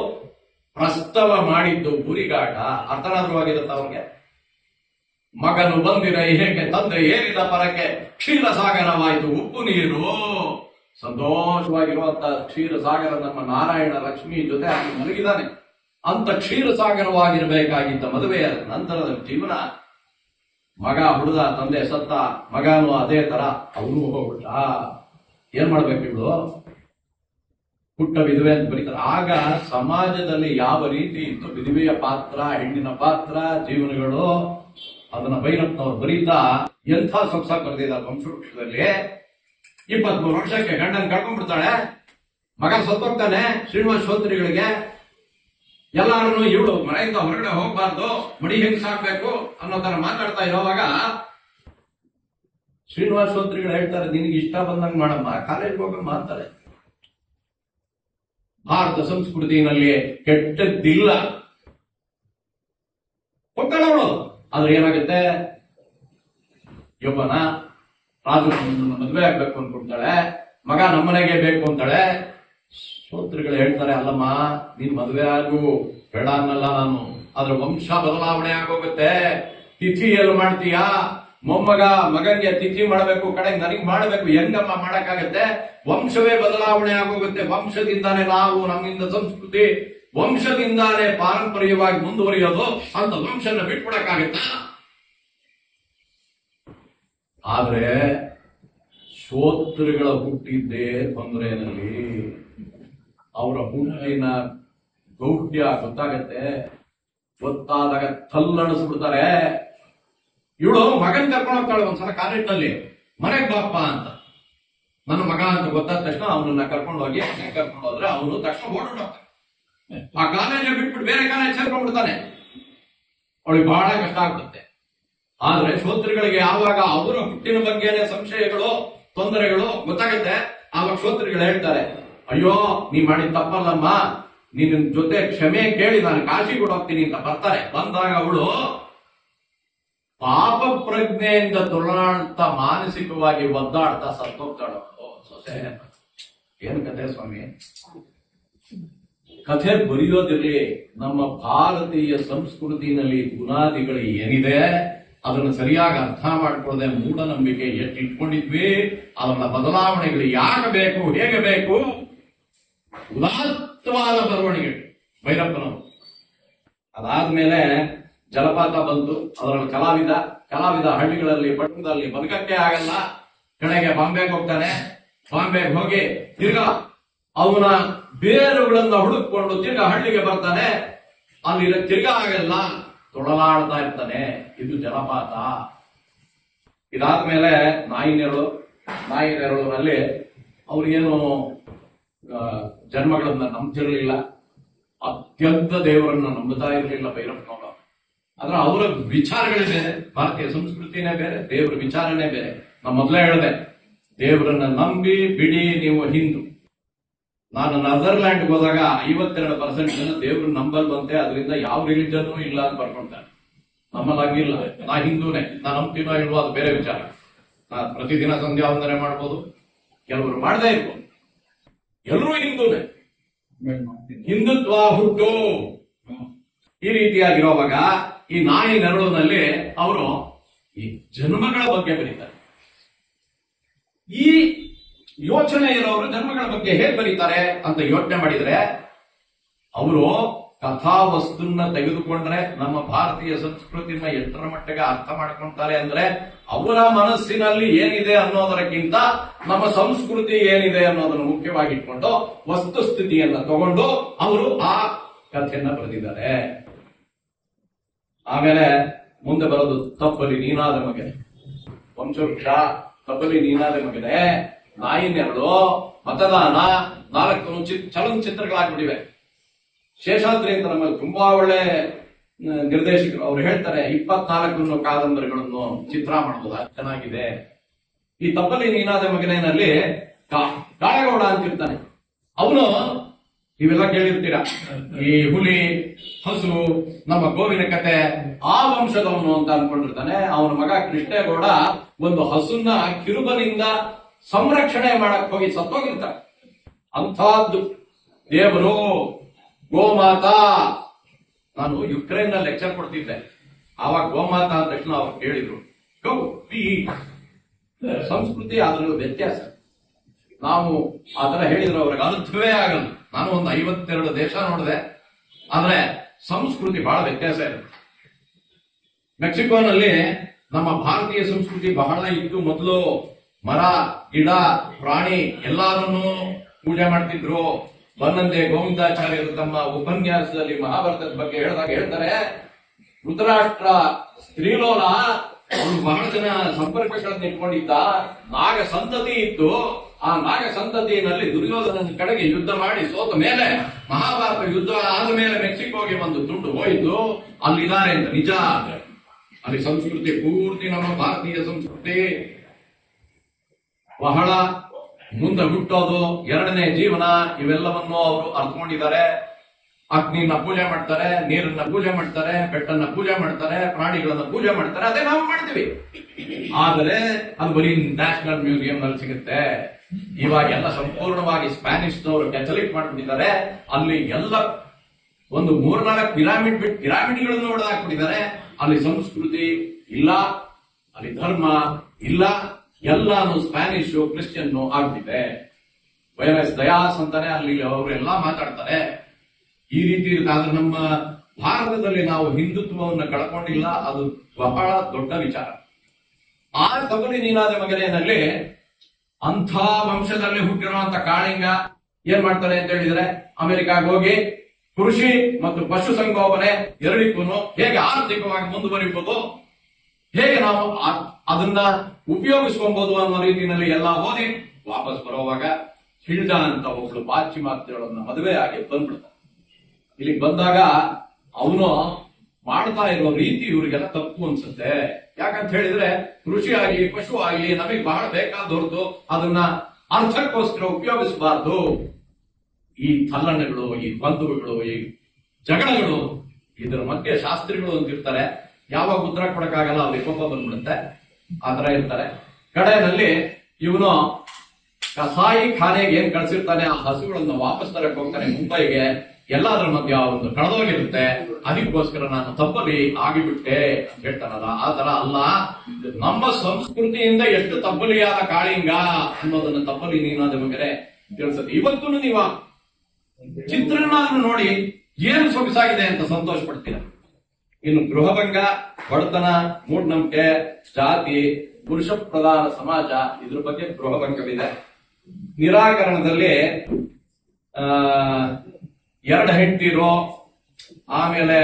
ಪ್ರಸ್ತವ ಮಾಡಿದ್ದು ಗುರಿಗಾಟ. ಅರ್ಥನಾದ್ರವಾಗಿರುತ್ತೆ ಅವ್ರಿಗೆ. ಮಗನು ಬಂದಿರ ಹೇಗೆ ತಂದೆ ಏರಿದ ಪರಕ್ಕೆ ಕ್ಷೀರಸಾಗರವಾಯಿತು ಉಪ್ಪು ನೀರು. ಸಂತೋಷವಾಗಿರುವಂತ ಕ್ಷೀರಸಾಗರ ನಮ್ಮ ನಾರಾಯಣ ಲಕ್ಷ್ಮಿ ಜೊತೆ ಆಗಿ ಮಲಗಿದಾನೆ. ಅಂತ ಕ್ಷೀರಸಾಗರವಾಗಿರಬೇಕಾಗಿದ್ದ ಮದುವೆಯ ನಂತರದ ಜೀವನ. ಮಗ ಹುಡುಗ, ತಂದೆ ಸತ್ತ, ಮಗನು ಅದೇ ತರ ಅವನು ಹೋಗ್ಬಿಟ್ಟ. ಏನ್ ಮಾಡ್ಬೇಕು ಇವಳು? ಪುಟ್ಟ ವಿಧವೆ ಅಂತ ಬರೀತಾರೆ. ಆಗ ಸಮಾಜದಲ್ಲಿ ಯಾವ ರೀತಿ ಇತ್ತು ವಿಧವೆಯ ಪಾತ್ರ, ಹೆಣ್ಣಿನ ಪಾತ್ರ, ಜೀವನಗಳು, ಅದನ್ನ ಭೈರಪ್ಪನವ್ರು ಬರೀತಾ ಎಂಥ ಸೊಗಸಾಗಿ ಬರೆದಿದ್ದಾರೆ ವಂಶವೃಕ್ಷದಲ್ಲಿ. 23 ವರ್ಷಕ್ಕೆ ಗಂಡನ್ ಕಳ್ಕೊಂಡ್ಬಿಡ್ತಾಳೆ, ಮಗ ಸತ್ತೋಗ್ತಾನೆ. ಶ್ರೀನಿವಾಸ ಶ್ರೋತ್ರಿಗಳಿಗೆ ಎಲ್ಲಾರು ಇವಳು ಮನೆಯಿಂದ ಹೊರಗಡೆ ಹೋಗ್ಬಾರ್ದು, ಮಡಿ ಹೆಂಗ್ ಸಾಕ್ಬೇಕು ಅನ್ನೋ ತರ ಮಾತಾಡ್ತಾ ಇರೋವಾಗ ಶ್ರೀನಿವಾಸ ಶ್ರೋತ್ರಿಗಳು ಹೇಳ್ತಾರೆ, ನಿನಗೆ ಇಷ್ಟ ಬಂದಂಗ್ ಮಾಡಮ್ಮ, ಕಾಲೇಜ್ಗೆ ಹೋಗಮ್ಮ ಅಂತಾರೆ. ಭಾರತ ಸಂಸ್ಕೃತಿನಲ್ಲಿ ಕೆಟ್ಟದ್ದಿಲ್ಲ, ಹೋಗ್ತಾಳೆ ಅವಳು. ಆದ್ರೆ ಏನಾಗುತ್ತೆ, ಯೌವನ ರಾಜು ಮದುವೆ ಆಗ್ಬೇಕು ಅನ್ಕೊಳ್ತಾಳೆ, ಮಗ ನಮ್ಮನೆಗೆ ಬೇಕು ಅಂತಾಳೆ. ಶ್ರೋತ್ರಿಗಳು ಹೇಳ್ತಾರೆ, ಅಲ್ಲಮ್ಮ ನೀನ್ ಮದುವೆ ಆಗು, ಬೇಡ ಅನ್ನಲ್ಲ ನಾನು, ಆದ್ರೆ ವಂಶ ಬದಲಾವಣೆ ಆಗೋಗುತ್ತೆ. ತಿಥಿ ಎಲ್ಲಿ ಮಾಡ್ತೀಯಾ? ಮೊಮ್ಮಗ ಮಗನಿಗೆ ತಿಥಿ ಮಾಡಬೇಕು, ಕಡೆ ನನಗ್ ಮಾಡಬೇಕು, ಹೆಂಗಮ್ಮ ಮಾಡಕ್ಕಾಗತ್ತೆ? ವಂಶವೇ ಬದಲಾವಣೆ ಆಗೋಗುತ್ತೆ. ವಂಶದಿಂದಾನೇ ನಾವು, ನಮ್ಮಿಂದ ಸಂಸ್ಕೃತಿ, ವಂಶದಿಂದಾನೇ ಪಾರಂಪರ್ಯವಾಗಿ ಮುಂದುವರಿಯೋದು. ಅಂತ ವಂಶನ ಬಿಟ್ಬಿಡಕ್ಕಾಗತ್ತ? ಆದ್ರೆ ಶ್ರೋತೃಗಳ ಹುಟ್ಟಿದ್ದೇ ತೊಂದರೆಯಲ್ಲಿ. ಅವರ ಹುಟ್ಟಿನ ಗೌಢ್ಯ ಗೊತ್ತಾಗತ್ತೆ. ಗೊತ್ತಾದಾಗ ತಲ್ಲಣಿಸ್ಬಿಡ್ತಾರೆ. ಇವಳು ಮಗನ್ ಕರ್ಕೊಂಡು ಹೋಗ್ತಾಳೆ ಒಂದ್ಸಲ ಕಾಲೇಜ್ನಲ್ಲಿ, ಮನೆಗ್ ಬಾಪ್ಪ ಅಂತ. ನನ್ನ ಮಗ ಅಂತ ಗೊತ್ತಾದ ತಕ್ಷಣ ಅವನನ್ನ ಕರ್ಕೊಂಡು ಹೋಗಿ ಕರ್ಕೊಂಡು ಹೋದ್ರೆ ಅವನು ತಕ್ಷಣ ಓಡೋಗ್ತಾನೆ. ಆ ಕಾಲೇಜ್ ಬಿಟ್ಬಿಟ್ಟು ಬೇರೆ ಕಾಲೇಜ್ ಸೇರ್ಕೊಂಡ್ಬಿಡ್ತಾನೆ. ಅವಳಿಗೆ ಬಹಳ ಕಷ್ಟ ಆಗ್ತದೆ. ಆದ್ರೆ ಶ್ರೋತೃಗಳಿಗೆ ಯಾವಾಗ ಅವರ ಹುಟ್ಟಿನ ಬಗ್ಗೆನೇ ಸಂಶಯಗಳು, ತೊಂದರೆಗಳು ಗೊತ್ತಾಗುತ್ತೆ, ಆವಾಗ ಶ್ರೋತೃಗಳು ಹೇಳ್ತಾರೆ, ಅಯ್ಯೋ ನೀ ಮಾಡಿದ ತಪ್ಪಲ್ಲಮ್ಮ, ನಿನ್ನ ಜೊತೆ ಕ್ಷಮೆ ಕೇಳಿ ನಾನು ಕಾಶಿಗೆ ಹೋಗ್ತೀನಿ ಅಂತ ಬರ್ತಾರೆ. ಬಂದಾಗ ಅವಳು ಪಾಪ ಪ್ರಜ್ಞೆಯಿಂದ ತುಳನಾಡ್ತಾ ಮಾನಸಿಕವಾಗಿ ಒದ್ದಾಡ್ತಾ ಸತ್ತೋಗ್ತಾಳ. ಸೊಸೆ ಏನ್ ಕಥೆ ಸ್ವಾಮಿ? ಕಥೆ ಬರೆಯೋದಿರ್ಲಿ, ನಮ್ಮ ಭಾರತೀಯ ಸಂಸ್ಕೃತಿನಲ್ಲಿ ಬುನಾದಿಗಳು ಏನಿದೆ ಅದನ್ನು ಸರಿಯಾಗಿ ಅರ್ಥ ಮಾಡ್ಕೊಳ್ಳದೆ ಮೂಢನಂಬಿಕೆ ಎಷ್ಟು ಇಟ್ಕೊಂಡಿದ್ವಿ, ಅದರ ಬದಲಾವಣೆಗಳು ಯಾಕೆ ಬೇಕು, ಹೇಗೆ ಬೇಕು, ಉದಾತ್ತವಾದ ಬರವಣಿಗೆ ಭೈರಪ್ಪನವರು. ಅದಾದ್ಮೇಲೆ ಜಲಪಾತ ಬಂತು, ಅದರಲ್ಲಿ ಕಲಾವಿದ ಹಳ್ಳಿಗಳಲ್ಲಿ ಪಟ್ಟಣದಲ್ಲಿ ಬದುಕಕ್ಕೆ ಆಗಲ್ಲ, ಕಡೆಗೆ ಬಾಂಬೆಗೆ ಹೋಗ್ತಾನೆ. ಬಾಂಬೆಗೆ ಹೋಗಿ ತಿರ್ಗಾ ಅವನ ಬೇರುಗಳನ್ನ ಹುಡುಕೊಂಡು ತಿರ್ಗಾ ಹಳ್ಳಿಗೆ ಬರ್ತಾನೆ. ಅಲ್ಲಿ ತಿರ್ಗಾ ಆಗಲ್ಲ, ತೊಳಲಾಡ್ತಾ ಇರ್ತಾನೆ. ಇದು ಜಲಪಾತ. ಇದಾದ್ಮೇಲೆ ನಾಯಿ ನೆರಳಿನಲ್ಲಿ ಅವ್ರಿಗೇನು ಜನ್ಮಗಳನ್ನ ನಂಬ್ತಿರ್ಲಿಲ್ಲ, ಅತ್ಯಂತ ದೇವರನ್ನ ನಂಬುತ್ತಾ ಇರಲಿಲ್ಲ ಭೈರಪ್ಪನವರು. ಆದ್ರೆ ಅವರ ವಿಚಾರಗಳೇ ಬೇರೆ, ಭಾರತೀಯ ಸಂಸ್ಕೃತಿನೇ ಬೇರೆ, ದೇವರ ವಿಚಾರನೇ ಬೇರೆ. ನಾ ಮೊದಲೇ ಹೇಳಿದೆ, ದೇವರನ್ನ ನಂಬಿ ಬಿಡಿ ನೀವು ಹಿಂದೂ. ನಾನು ನೆದರ್ಲ್ಯಾಂಡ್ ಹೋದಾಗ 52% ಜನ ದೇವ್ರನ್ನ ನಂಬಲ್ವಂತೆ, ಅದರಿಂದ ಯಾವ ರಿಲಿಜನ್ ಇಲ್ಲ ಅಂತ ಬರ್ಕೊಳ್ತಾರೆ. ನಮ್ಮಲ್ಲಾಗಿಲ್ಲ, ನಾ ಹಿಂದೂನೇ, ನಾ ನಂಬ್ತೀನೋ ಇಲ್ವೋ ಅದು ಬೇರೆ ವಿಚಾರ. ನಾ ಪ್ರತಿದಿನ ಸಂಧ್ಯಾ ವಂದನೆ ಮಾಡ್ಬೋದು, ಕೆಲವರು ಮಾಡದೇ ಇರ್ಬೋದು, ಎಲ್ಲರೂ ಹಿಂದೂನೇ. ಹಿಂದುತ್ವ ಹುಟ್ಟು ಈ ರೀತಿಯಾಗಿರುವಾಗ ಈ ನಾಯಿ ನೆರಳಿನಲ್ಲಿ ಅವರು ಈ ಜನ್ಮಗಳ ಬಗ್ಗೆ ಬರೀತಾರೆ. ಈ ಯೋಚನೆ ಇರೋರು ಜನ್ಮಗಳ ಬಗ್ಗೆ ಹೇಗೆ ಬರೀತಾರೆ ಅಂತ ಯೋಚನೆ ಮಾಡಿದ್ರೆ, ಅವರು ಕಥಾವಸ್ತುನ್ನ ತೆಗೆದುಕೊಂಡ್ರೆ ನಮ್ಮ ಭಾರತೀಯ ಸಂಸ್ಕೃತಿನ ಎಷ್ಟರ ಮಟ್ಟಿಗೆ ಅರ್ಥ ಮಾಡ್ಕೊಂತಾರೆ ಅಂದ್ರೆ, ಅವರ ಮನಸ್ಸಿನಲ್ಲಿ ಏನಿದೆ ಅನ್ನೋದಕ್ಕಿಂತ ನಮ್ಮ ಸಂಸ್ಕೃತಿ ಏನಿದೆ ಅನ್ನೋದನ್ನು ಮುಖ್ಯವಾಗಿ ಇಟ್ಕೊಂಡು ವಸ್ತುಸ್ಥಿತಿಯನ್ನ ತಗೊಂಡು ಅವರು ಆ ಕಥೆಯನ್ನ ಬರೆದಿದ್ದಾರೆ. ಆಮೇಲೆ ಮುಂದೆ ಬರೋದು ತಪ್ಪಲಿ ನೀನಾದ ಮಗನೆ, ವಂಶವೃಕ್ಷ, ತಪ್ಪಲಿ ನೀನಾದ ಮಗನೆ, ನಾಯಿ ನೆರಳು, ಮತದಾನ, 4 ಚಲನಚಿತ್ರಗಳಾಗ್ಬಿಟ್ಟಿವೆ. ಶೇಷಾದ್ರಿ ಅಂತ ನಮ್ಮಲ್ಲಿ ತುಂಬಾ ಒಳ್ಳೆ ನಿರ್ದೇಶಕರು, ಅವ್ರು ಹೇಳ್ತಾರೆ 24 ಕಾದಂಬರಿಗಳನ್ನು ಚಿತ್ರ ಮಾಡಬಹುದು, ಚೆನ್ನಾಗಿದೆ. ಈ ತಪ್ಪಲಿ ನೀನಾದ ಮಗನೇನಲ್ಲಿ ಕಾಳಗೌಡ ಅಂತಿರ್ತಾನೆ. ಅವನು ಇವೆಲ್ಲ ಕೇಳಿರ್ತೀರ, ಈ ಹುಲಿ ಹಸು ನಮ್ಮ ಗೋವಿನ ಕತೆ ಆ ವಂಶದವನು ಅಂತ ಅನ್ಕೊಂಡಿರ್ತಾನೆ. ಅವನ ಮಗ ಕೃಷ್ಣೇಗೌಡ ಒಂದು ಹಸುನ ಕಿರುಬನಿಂದ ಸಂರಕ್ಷಣೆ ಮಾಡಕ್ ಹೋಗಿ ಸತ್ತೋಗಿರ್ತಾನೆ. ಅಂಥದ್ದು ದೇವರು, ಗೋಮಾತಾ. ನಾನು ಯುಕ್ರೇನ್ ನಲ್ಲಿ ಲೆಕ್ಚರ್ ಕೊಡ್ತಿದ್ದೆ, ಆವಾಗ ಗೋಮಾತಾ ಅಂದ ತಕ್ಷಣ ಅವ್ರು ಹೇಳಿದ್ರು, ಗೋ ಸಂಸ್ಕೃತಿ ಅದ್ರ ವ್ಯತ್ಯಾಸ. ನಾವು ಆತರ ಹೇಳಿದ್ರು ಅವ್ರಿಗೆ ಅರ್ಥವೇ ಆಗಲ್ಲ. ನಾನು ಒಂದು 52 ದೇಶ ನೋಡಿದೆ, ಆದ್ರೆ ಸಂಸ್ಕೃತಿ ಬಹಳ ವ್ಯತ್ಯಾಸ ಇರುತ್ತೆ. ಮೆಕ್ಸಿಕೋನಲ್ಲಿ ನಮ್ಮ ಭಾರತೀಯ ಸಂಸ್ಕೃತಿ ಬಹಳ ಇತ್ತು. ಮೊದಲು ಮರ, ಗಿಡ, ಪ್ರಾಣಿ ಎಲ್ಲರನ್ನೂ ಪೂಜೆ ಮಾಡ್ತಿದ್ರು. ಬನ್ನಂದೆ ಗೋವಿಂದಾಚಾರ್ಯರು ತಮ್ಮ ಉಪನ್ಯಾಸದಲ್ಲಿ ಮಹಾಭಾರತದ ಬಗ್ಗೆ ಹೇಳಿದಾಗ ಹೇಳ್ತಾರೆ, ಧೃತರಾಷ್ಟ್ರ ಸ್ತ್ರೀಲೋಲ ಅವನು ಬಹಳ ಜನ ಸಂಪರ್ಕಗಳನ್ನು ಇಟ್ಕೊಂಡಿದ್ದ, ನಾಗ ಸಂತತಿ ಇತ್ತು. ಆ ನಾಗ ಸಂತತಿಯಲ್ಲಿ ದುರ್ಯೋಧನನ ಕಡೆಗೆ ಯುದ್ಧ ಮಾಡಿ ಸೋತ ಮೇಲೆ, ಮಹಾಭಾರತ ಯುದ್ಧ ಆದ ಮೇಲೆ ಮೆಕ್ಸಿಕೋಗೆ ಒಂದು ತುಂಡು ಹೋಯಿತು. ಅಲ್ಲಿದ್ದಾರೆ ಅಂತ ನಿಜ. ಅಲ್ಲಿ ಸಂಸ್ಕೃತಿ ಪೂರ್ತಿ ನಮ್ಮ ಭಾರತೀಯ ಸಂಸ್ಕೃತಿ ಬಹಳ ಮುಂದೆ ಹುಟ್ಟೋದು, ಎರಡನೇ ಜೀವನ, ಇವೆಲ್ಲವನ್ನು ಅವರು ಅರ್ಥಕೊಂಡಿದ್ದಾರೆ. ಅಗ್ನಿನ ಪೂಜೆ ಮಾಡ್ತಾರೆ, ನೀರನ್ನ ಪೂಜೆ ಮಾಡ್ತಾರೆ, ಬೆಟ್ಟನ್ನ ಪೂಜೆ ಮಾಡ್ತಾರೆ, ಪ್ರಾಣಿಗಳನ್ನ ಪೂಜೆ ಮಾಡ್ತಾರೆ. ಅದೇ ನಾವು ಮಾಡ್ತೀವಿ. ಆದರೆ ಅದು ಬರೀ ನ್ಯಾಷನಲ್ ಮ್ಯೂಸಿಯಂ ನಲ್ಲಿ ಸಿಗುತ್ತೆ. ಇವಾಗೆಲ್ಲ ಸಂಪೂರ್ಣವಾಗಿ ಸ್ಪ್ಯಾನಿಷ್ನವರು ಕ್ಯಾಥಲಿಕ್ ಮಾಡ್ಬಿಟ್ಟಿದ್ದಾರೆ. ಅಲ್ಲಿ ಎಲ್ಲ ಒಂದು 3-4 ಪಿರಾಮಿಡ್ಗಳನ್ನು ಹೊಡೆದಾಕ್ಬಿಟ್ಟಿದ್ದಾರೆ. ಅಲ್ಲಿ ಸಂಸ್ಕೃತಿ ಇಲ್ಲ, ಅಲ್ಲಿ ಧರ್ಮ ಇಲ್ಲ, ಎಲ್ಲಾನು ಸ್ಪ್ಯಾನಿಷ್ ಕ್ರಿಶ್ಚಿಯನ್ ಆಗ್ಬಿಟ್ಟಿದೆ. ವೈರಸ್ ದಯಾಸ್ ಅಂತಾನೆ ಅಲ್ಲಿ ಅವರೆಲ್ಲ ಮಾತಾಡ್ತಾರೆ. ಈ ರೀತಿ ಇರುತ್ತೆ. ನಮ್ಮ ಭಾರತದಲ್ಲಿ ನಾವು ಹಿಂದುತ್ವವನ್ನು ಕಳ್ಕೊಂಡಿಲ್ಲ, ಅದು ಬಹಳ ದೊಡ್ಡ ವಿಚಾರ. ಆ ತಗುಲಿ ನೀನಾದ ಮಗನೇನಲ್ಲಿ ಅಂಥ ವಂಶದಲ್ಲಿ ಹುಟ್ಟಿರುವಂತ ಕಾಳಿಂಗ ಏನ್ ಮಾಡ್ತಾರೆ ಅಂತ ಹೇಳಿದ್ರೆ, ಅಮೆರಿಕಾಗ ಹೋಗಿ ಕೃಷಿ ಮತ್ತು ಪಶು ಸಂಗೋಪನೆ ಎರಡಕ್ಕೂ ಹೇಗೆ ಆರ್ಥಿಕವಾಗಿ ಮುಂದುವರಿಬಹುದು, ಹೇಗೆ ನಾವು ಅದನ್ನ ಉಪಯೋಗಿಸ್ಕೊಬಹುದು ಅನ್ನೋ ರೀತಿಯಲ್ಲಿ ಎಲ್ಲ ಓದಿ ವಾಪಸ್ ಬರುವಾಗ ಹಿಲ್ಡಾ ಅಂತ ಒಬ್ಳು ಪಾಶ್ಚಿಮಾತ್ಯರನ್ನ ಮದುವೆ ಆಗಿ ಬಂದ್ಬಿಡ್ತಾರೆ. ಇಲ್ಲಿಗೆ ಬಂದಾಗ ಅವನು ಮಾಡ್ತಾ ಇರುವ ರೀತಿ ಇವರಿಗೆಲ್ಲ ತಪ್ಪು ಅನ್ಸುತ್ತೆ. ಯಾಕಂತ ಹೇಳಿದ್ರೆ ಕೃಷಿ ಆಗಲಿ ಪಶು ಆಗಲಿ ನಮಗೆ ಬಹಳ ಬೇಕಾದವ್ರದ್ದು, ಅದನ್ನ ಅರ್ಥಕ್ಕೋಸ್ಕರ ಉಪಯೋಗಿಸಬಾರ್ದು. ಈ ತಲ್ಲಣಗಳು, ಈ ಬಂಧುಗಳು, ಈ ಜಗಳಗಳು, ಇದರ ಮಧ್ಯೆ ಶಾಸ್ತ್ರಿಗಳು ಅಂತಿರ್ತಾರೆ. ಯಾವಾಗ ಉತ್ತರ ಕೊಡಕ್ಕಾಗಲ್ಲ, ಅವ್ರಿಗೆ ಕೋಪ ಬಂದ್ಬಿಡುತ್ತೆ. ಆತರ ಇರ್ತಾರೆ. ಕಡೆಯಲ್ಲಿ ಇವನು ಕಸಾಯಿ ಖಾನೆಗೆ ಏನ್ ಕಳ್ಸಿರ್ತಾನೆ, ಆ ಹಸುಗಳನ್ನ ವಾಪಸ್ ತರಕ್ ಹೋಗ್ತಾನೆ ಮುಂಬೈಗೆ. ಎಲ್ಲಾದ್ರ ಮಧ್ಯ ಒಂದು ಕಳೆದೋಗಿರುತ್ತೆ. ಅದಕ್ಕೋಸ್ಕರ ನಾನು ತಪ್ಪಲಿ ಆಗಿಬಿಟ್ಟೆ ಅಂತ ಹೇಳ್ತಾನಲ್ಲ, ಆ ತರ ಅಲ್ಲ. ನಮ್ಮ ಸಂಸ್ಕೃತಿಯಿಂದ ಎಷ್ಟು ತಪ್ಪಲಿಯಾದ ಕಾಳಿಂಗ ಅನ್ನೋದನ್ನ ತಪ್ಪಲಿ ನೀನಾದ ಮಗನೇ ತಿಳಿಸುತ್ತೆ. ಇವತ್ತು ನೀವು ಚಿತ್ರಣ ನೋಡಿ ಏನು ಸೊಗಸಾಗಿದೆ ಅಂತ ಸಂತೋಷ ಪಡ್ತೀರ. ಇನ್ನು ಗೃಹಭಂಗ, ಬಡತನ, ಮೂಢನಂಬಿಕೆ, ಜಾತಿ, ಪುರುಷ ಪ್ರಧಾನ ಸಮಾಜ, ಇದ್ರ ಬಗ್ಗೆ ಗೃಹಭಂಗವಿದೆ. ನಿರಾಕರಣದಲ್ಲಿ 2 ಹೆಂಡತಿರು, ಆಮೇಲೆ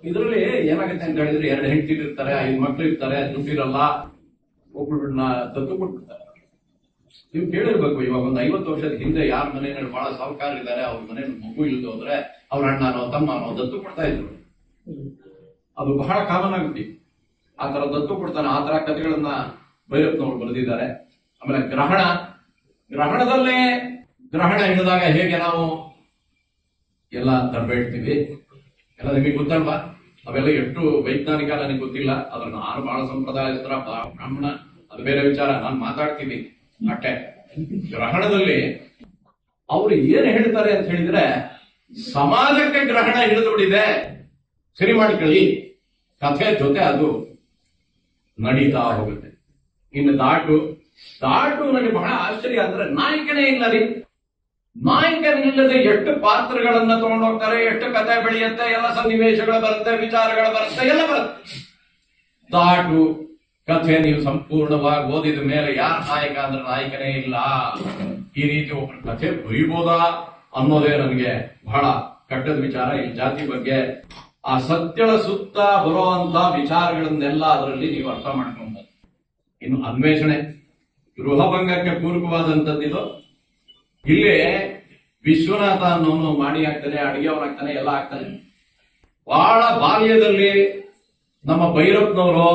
ಇದರಲ್ಲಿ ಏನಾಗುತ್ತೆ ಅಂತ ಹೇಳಿದ್ರೆ 2 ಹೆಂಡತಿರು ಇರ್ತಾರೆ, 5 ಮಕ್ಳು ಇರ್ತಾರೆ, ದುಡ್ಡಿರಲ್ಲ, ಒಬ್ಬರನ್ನ ದತ್ತು ಕೊಟ್ಬಿಡ್ತಾರೆ. ನೀವು ಕೇಳಿರ್ಬೇಕು, ಇವಾಗ ಒಂದು 50 ವರ್ಷದ ಹಿಂದೆ ಯಾರ ಮನೆಯಲ್ಲಿ ಬಹಳ ಸಾಹುಕಾರ ಇದ್ದಾರೆ, ಅವ್ರ ಮನೇಲಿ ಮಗು ಇಲ್ಲದೆ ಹೋದ್ರೆ ಅವ್ರ ಅಣ್ಣನೋ ತಮ್ಮನೋ ದತ್ತು ಕೊಡ್ತಾ ಇದ್ರು. ಅದು ಬಹಳ ಕಾಮನ್ ಆಗುತ್ತೆ. ಆ ತರ ದತ್ತು ಕೊಡ್ತಾನೆ, ಆ ತರ ಕಥೆಗಳನ್ನ ಭೈರಪ್ಪನವರು ಬರೆದಿದ್ದಾರೆ. ಆಮೇಲೆ ಗ್ರಹಣದಲ್ಲೇ ಗ್ರಹಣ ಹಿಡಿದಾಗ ಹೇಗೆ ನಾವು ಎಲ್ಲ ತರಬೇಡ್ತೀವಿ, ಎಲ್ಲ ನಿಮಗೆ ಗೊತ್ತಲ್ವಾ? ಅವೆಲ್ಲ ಎಷ್ಟು ವೈಜ್ಞಾನಿಕ ನನಗೆ ಗೊತ್ತಿಲ್ಲ. ಅದ್ರ ನಾನು ಬಹಳ ಸಂಪ್ರದಾಯಸ್ಥರ ಬ್ರಾಹ್ಮಣ, ಅದು ಬೇರೆ ವಿಚಾರ. ನಾನು ಮಾತಾಡ್ತೀನಿ ಅಷ್ಟೇ. ಗ್ರಹಣದಲ್ಲಿ ಅವರು ಏನ್ ಹೇಳ್ತಾರೆ ಅಂತ ಹೇಳಿದ್ರೆ, ಸಮಾಜಕ್ಕೆ ಗ್ರಹಣ ಹಿಡಿದು ಬಿಡಿದೆ, ಸರಿ ಮಾಡ್ಕೊಳ್ಳಿ, ಕಥೆ ಜೊತೆ ಅದು ನಡೀತಾ ಹೋಗುತ್ತೆ. ಇನ್ನು ದಾಟು ನನಗೆ ಬಹಳ ಆಶ್ಚರ್ಯ ಅಂದ್ರೆ, ನಾಯಕನೇ ಇಲ್ಲ ರೀ. ನಾಯಕನಿಲ್ಲದೆ ಎಷ್ಟು ಪಾತ್ರಗಳನ್ನ ತಗೊಂಡೋಗ್ತಾರೆ, ಎಷ್ಟು ಕಥೆ ಬೆಳೆಯುತ್ತೆ, ಎಲ್ಲ ಸನ್ನಿವೇಶಗಳು ಬರುತ್ತೆ, ವಿಚಾರಗಳು ಬರುತ್ತೆ, ಎಲ್ಲ ಬರುತ್ತೆ. ದಾಟು ಕಥೆ ನೀವು ಸಂಪೂರ್ಣವಾಗಿ ಓದಿದ ಮೇಲೆ ಯಾರು ನಾಯಕ ಅಂದ್ರೆ ನಾಯಕನೇ ಇಲ್ಲ. ಈ ರೀತಿ ಒಬ್ಬರ ಕಥೆ ಬರೀಬೋದಾ ಅನ್ನೋದೇ ನನಗೆ ಬಹಳ ಕಟ್ಟದ ವಿಚಾರ. ಈ ಜಾತಿ ಬಗ್ಗೆ ಆ ಸತ್ಯದ ಸುತ್ತ ಬರುವಂತ ವಿಚಾರಗಳನ್ನೆಲ್ಲ ಅದರಲ್ಲಿ ನೀವು ಅರ್ಥ ಮಾಡ್ಕೊಂಡು, ಇನ್ನು ಅನ್ವೇಷಣೆ, ಗೃಹಭಂಗಕ್ಕೆ ಪೂರಕವಾದಂತದ್ದಿದು. ಇಲ್ಲಿ ವಿಶ್ವನಾಥ ಅನ್ನೋನು ಮಾಡಿ ಆಗ್ತಾನೆ, ಅಡಿಗೆಯವನಾಗ್ತಾನೆ, ಎಲ್ಲ ಆಗ್ತಾನೆ. ಬಹಳ ಬಾಲ್ಯದಲ್ಲಿ ನಮ್ಮ ಭೈರಪ್ಪನವರು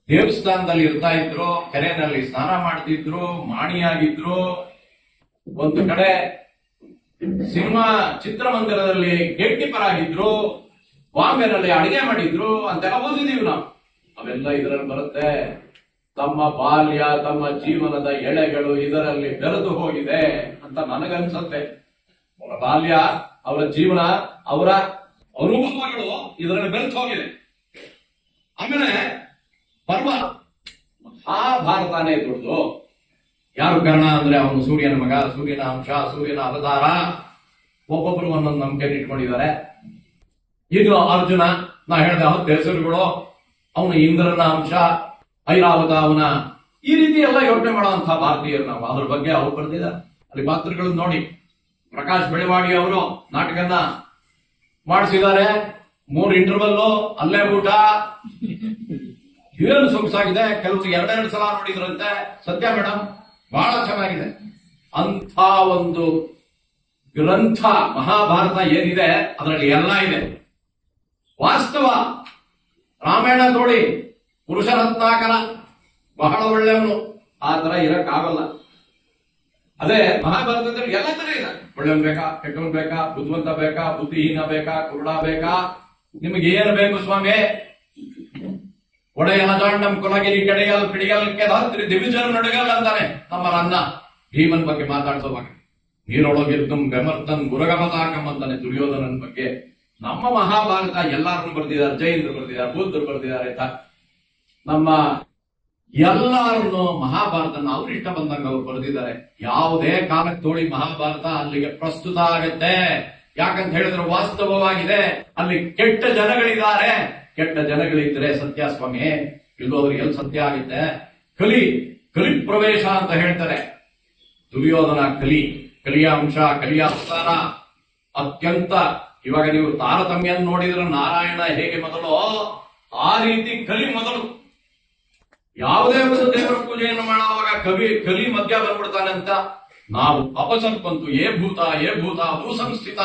ದೇವಸ್ಥಾನದಲ್ಲಿ ಇರ್ತಾ ಇದ್ರು, ಕೆರೆನಲ್ಲಿ ಸ್ನಾನ ಮಾಡ್ತಿದ್ರು, ಮಾಣಿಯಾಗಿದ್ರು. ಒಂದು ಕಡೆ ಸಿನಿಮಾ ಚಿತ್ರಮಂದಿರದಲ್ಲಿ ಗೇಟ್ ಕೀಪರ್ ಆಗಿದ್ರು, ಬಾಂಬೆನಲ್ಲಿ ಅಡಿಗೆ ಮಾಡಿದ್ರು ಅಂತೆಲ್ಲ ಓದಿದೀವಿ ನಾವು. ಅವೆಲ್ಲ ಇದರಲ್ಲಿ ಬರುತ್ತೆ. ತಮ್ಮ ಬಾಲ್ಯ, ತಮ್ಮ ಜೀವನದ ಎಳೆಗಳು ಇದರಲ್ಲಿ ಬೆರೆದು ಹೋಗಿದೆ ಅಂತ ನನಗನ್ಸುತ್ತೆ. ಅವರ ಬಾಲ್ಯ, ಅವರ ಜೀವನ, ಅವರ ಅನುಭವಗಳು ಇದರಲ್ಲಿ ಬೆರೆತು ಹೋಗಿದೆ. ಆಮೇಲೆ ಪರ್ವ ಮಹಾಭಾರತನೇ ದೊಡ್ಡದು. ಯಾರು ಕರ್ಣ ಅಂದ್ರೆ ಅವನು ಸೂರ್ಯನ ಮಗ, ಸೂರ್ಯನ ಅಂಶ, ಸೂರ್ಯನ ಅವತಾರ. ಒಬ್ಬೊಬ್ರು ಒಂದೊಂದು ನಂಬಿಕೆ ಇಟ್ಕೊಂಡಿದ್ದಾರೆ. ಇದು ಅರ್ಜುನ, ನಾ ಹೇಳಿದ 10 ಹೆಸರುಗಳು, ಅವನು ಇಂದ್ರನ ಅಂಶ, ಐರಾವತ ಅವನ, ಈ ರೀತಿ ಎಲ್ಲ ಯೋಚನೆ ಮಾಡುವಂತಹ ಭಾರತೀಯರು ನಾವು. ಅದ್ರ ಬಗ್ಗೆ ಅವ್ರು ಬರೆದಿದ್ದಾರೆ. ಅಲ್ಲಿ ಪಾತ್ರಗಳನ್ನು ನೋಡಿ. ಪ್ರಕಾಶ್ ಬೆಳವಾಡಿ ಅವರು ನಾಟಕನ ಮಾಡಿಸಿದ್ದಾರೆ. 3 ಇಂಟರ್ವಲ್ಲು, ಅಲ್ಲೇ ಊಟ, ಏನು ಸೊಗಸಾಗಿದೆ. ಕೆಲವರು 2 ಸಲ ನೋಡಿದ್ರಂತೆ. ಸತ್ಯ ಮೇಡಮ್, ಬಹಳ ಚೆನ್ನಾಗಿದೆ. ಅಂಥ ಒಂದು ಗ್ರಂಥ ಮಹಾಭಾರತ ಏನಿದೆ ಅದರಲ್ಲಿ ಎಲ್ಲ ಇದೆ. ವಾಸ್ತವ ರಾಮಾಯಣ ನೋಡಿ, ಪುರುಷ ರತ್ನಾಕರ ಬಹಳ ಒಳ್ಳೆಯವನು, ಆ ತರ ಇರಕ್ಕಾಗಲ್ಲ. ಅದೇ ಮಹಾಭಾರತದಲ್ಲಿ ಎಲ್ಲ ತರ ಇದೆ. ಒಳ್ಳೆಯವನ್ ಬೇಕಾ, ಕೆಟ್ಟವನ್ ಬೇಕಾ, ಬುದ್ಧಿವಂತ ಬೇಕಾ, ಬುದ್ಧಿಹೀನ ಬೇಕಾ, ಕುರುಡ ಬೇಕಾ, ನಿಮಗೆ ಏನು ಬೇಕು ಸ್ವಾಮಿ? ಒಡೆಯನ ಜಾಂಡಂ ಕೊಲಗಿರಿ ಕೆಡೆಯಲ್ ಪಿಡಿಯಲ್ಕೆ ಧಾತ್ರಿ ದಿವಿಜರು ನಡುಗಲ್ ಅಂತಾನೆ ನಮ್ಮ ಅನ್ನ ಭೀಮನ್ ಬಗ್ಗೆ ಮಾತಾಡ್ಸೋವಾಗ. ನೀರೊಳಗಿರ್ದಂ ಬೆಮರ್ತನ್ ಗುರಗಮತಾಕಂ ಅಂತಾನೆ ದುರ್ಯೋಧನನ ಬಗ್ಗೆ. ನಮ್ಮ ಮಹಾಭಾರತ ಎಲ್ಲಾರನ್ನು ಬರೆದಿದ್ದಾರೆ. ಜೈನರು ಬರೆದಿದ್ದಾರೆ, ಬುದ್ಧರು ಬರೆದಿದ್ದಾರೆ. ನಮ್ಮ ಎಲ್ಲಾರನ್ನು ಮಹಾಭಾರತನ ಅವ್ರು ಇಷ್ಟ ಬಂದಂಗ ಅವ್ರು ಬರೆದಿದ್ದಾರೆ. ಯಾವುದೇ ಕಾಲಕ್ಕೆ ತೋಳಿ ಮಹಾಭಾರತ ಅಲ್ಲಿಗೆ ಪ್ರಸ್ತುತ ಆಗತ್ತೆ. ಯಾಕಂತ ಹೇಳಿದ್ರೆ ವಾಸ್ತವವಾಗಿದೆ. ಅಲ್ಲಿ ಕೆಟ್ಟ ಜನಗಳಿದ್ದಾರೆ. ಕೆಟ್ಟ ಜನಗಳಿದ್ರೆ ಸತ್ಯ ಸ್ವಾಮಿ, ಇಲ್ಲೋದ್ರೆ ಎಲ್ಲಿ ಸತ್ಯ ಆಗುತ್ತೆ? ಕಲಿ ಪ್ರವೇಶ ಅಂತ ಹೇಳ್ತಾರೆ. ದುರ್ಯೋಧನ ಕಲಿಯ ಅಂಶ, ಕಲಿಯ ಅವತಾರ ಅತ್ಯಂತ. ಇವಾಗ ನೀವು ತಾರತಮ್ಯ ನೋಡಿದ್ರೆ ನಾರಾಯಣ ಹೇಗೆ ಮೊದಲು, ಆ ರೀತಿ ಕಲಿ ಮೊದಲು. ಯಾವುದೇ ಒಂದು ದೇವರ ಪೂಜೆಯನ್ನು ಮಾಡುವಾಗ ಕಲಿ ಮಧ್ಯ ಬಂದ್ಬಿಡ್ತಾನೆ ಅಂತ ನಾವು ಅಪಸಂಪಂತು ಏ ಭೂತ ಭೂಸಂಸ್ಥಿತ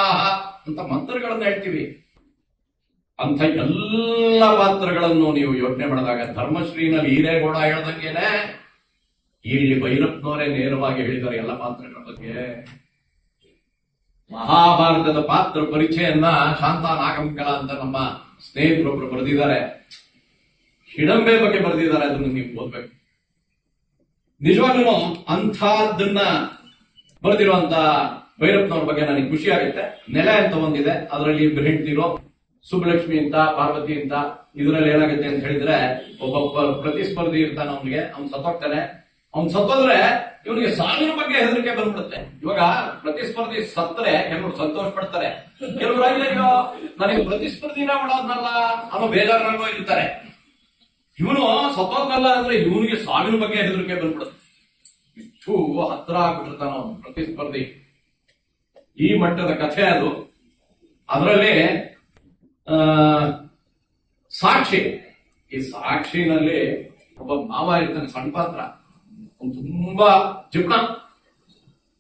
ಅಂತ ಮಂತ್ರಗಳನ್ನ ಹೇಳ್ತೀವಿ. ಅಂತ ಎಲ್ಲ ಪಾತ್ರಗಳನ್ನು ನೀವು ಯೋಚನೆ ಮಾಡಿದಾಗ ಧರ್ಮಶ್ರೀನಲ್ಲಿ ಹಿರೇಗೌಡ ಹೇಳ್ದಂಗೆನೆ ಇಲ್ಲಿ ಭೈರಪ್ಪನವರೇ ನೇರವಾಗಿ ಹೇಳಿದ್ದಾರೆ ಎಲ್ಲ ಪಾತ್ರಗಳ ಬಗ್ಗೆ. ಮಹಾಭಾರತದ ಪಾತ್ರ ಪರಿಚಯನ್ನ ಶಾಂತಾ ನಾಗಂಕಲ ಅಂತ ನಮ್ಮ ಸ್ನೇಹಿತರೊಬ್ರು ಬರೆದಿದ್ದಾರೆ. ಹಿಡಂಬೆ ಬಗ್ಗೆ ಬರೆದಿದ್ದಾರೆ. ಅದನ್ನು ನೀವು ಓದ್ಬೇಕು. ನಿಜವಾಗ್ಲೂ ಅಂಥದ್ದನ್ನ ಬರೆದಿರುವಂತ ಭೈರಪ್ಪನವ್ರ ಬಗ್ಗೆ ನನಗೆ ಖುಷಿ ಆಗುತ್ತೆ. ನೆಲೆ ಅಂತ ಒಂದಿದೆ, ಅದರಲ್ಲಿ ಇಬ್ರು ಹೆಂಡ್ತಿರೋ, ಸುಬ್ಬಲಕ್ಷ್ಮಿ ಅಂತ, ಪಾರ್ವತಿ ಅಂತ. ಇದರಲ್ಲಿ ಏನಾಗುತ್ತೆ ಅಂತ ಹೇಳಿದ್ರೆ, ಒಬ್ಬ ಪ್ರತಿಸ್ಪರ್ಧಿ ಇರ್ತಾನೆ, ಅವ್ನಿಗೆ ಅವ್ನು ಸತ್ತೋಗ್ತಾನೆ. ಅವ್ನು ಸತ್ತೋದ್ರೆ ಇವನಿಗೆ ಸಾವಿನ ಬಗ್ಗೆ ಹೆದರಿಕೆ ಬಂದ್ಬಿಡುತ್ತೆ. ಇವಾಗ ಪ್ರತಿಸ್ಪರ್ಧಿ ಸತ್ತರೆ ಕೆಲವರು ಸಂತೋಷ ಪಡ್ತಾರೆ, ಕೆಲವರು ಅಯ್ಯೋ ನನಗೆ ಪ್ರತಿಸ್ಪರ್ಧಿನ ಮಾಡೋದ್ನಲ್ಲ ಅನ್ನೋ ಬೇಜಾರಲ್ಲೂ ಇರ್ತಾರೆ. ಇವನು ಸತ್ತೋದ್ನಲ್ಲ ಅಂದ್ರೆ ಇವನಿಗೆ ಸಾವಿನ ಬಗ್ಗೆ ಹೆದರಿಕೆ ಬಂದ್ಬಿಡುತ್ತೆ. ಇಷ್ಟು ಹತ್ರ ಆಗ್ಬಿಟ್ಟಿರ್ತಾನ ಅವನು ಪ್ರತಿಸ್ಪರ್ಧಿ. ಈ ಮಟ್ಟದ ಕಥೆ ಅದು. ಅದರಲ್ಲಿ ಸಾಕ್ಷಿ, ಈ ಸಾಕ್ಷಿನಲ್ಲಿ ಒಬ್ಬ ಮಾವ ಇರ್ತಾನೆ, ಸಣ್ಣ ಪಾತ್ರ, ಅವ್ನು ತುಂಬಾ ಚಿಪ್ಣ.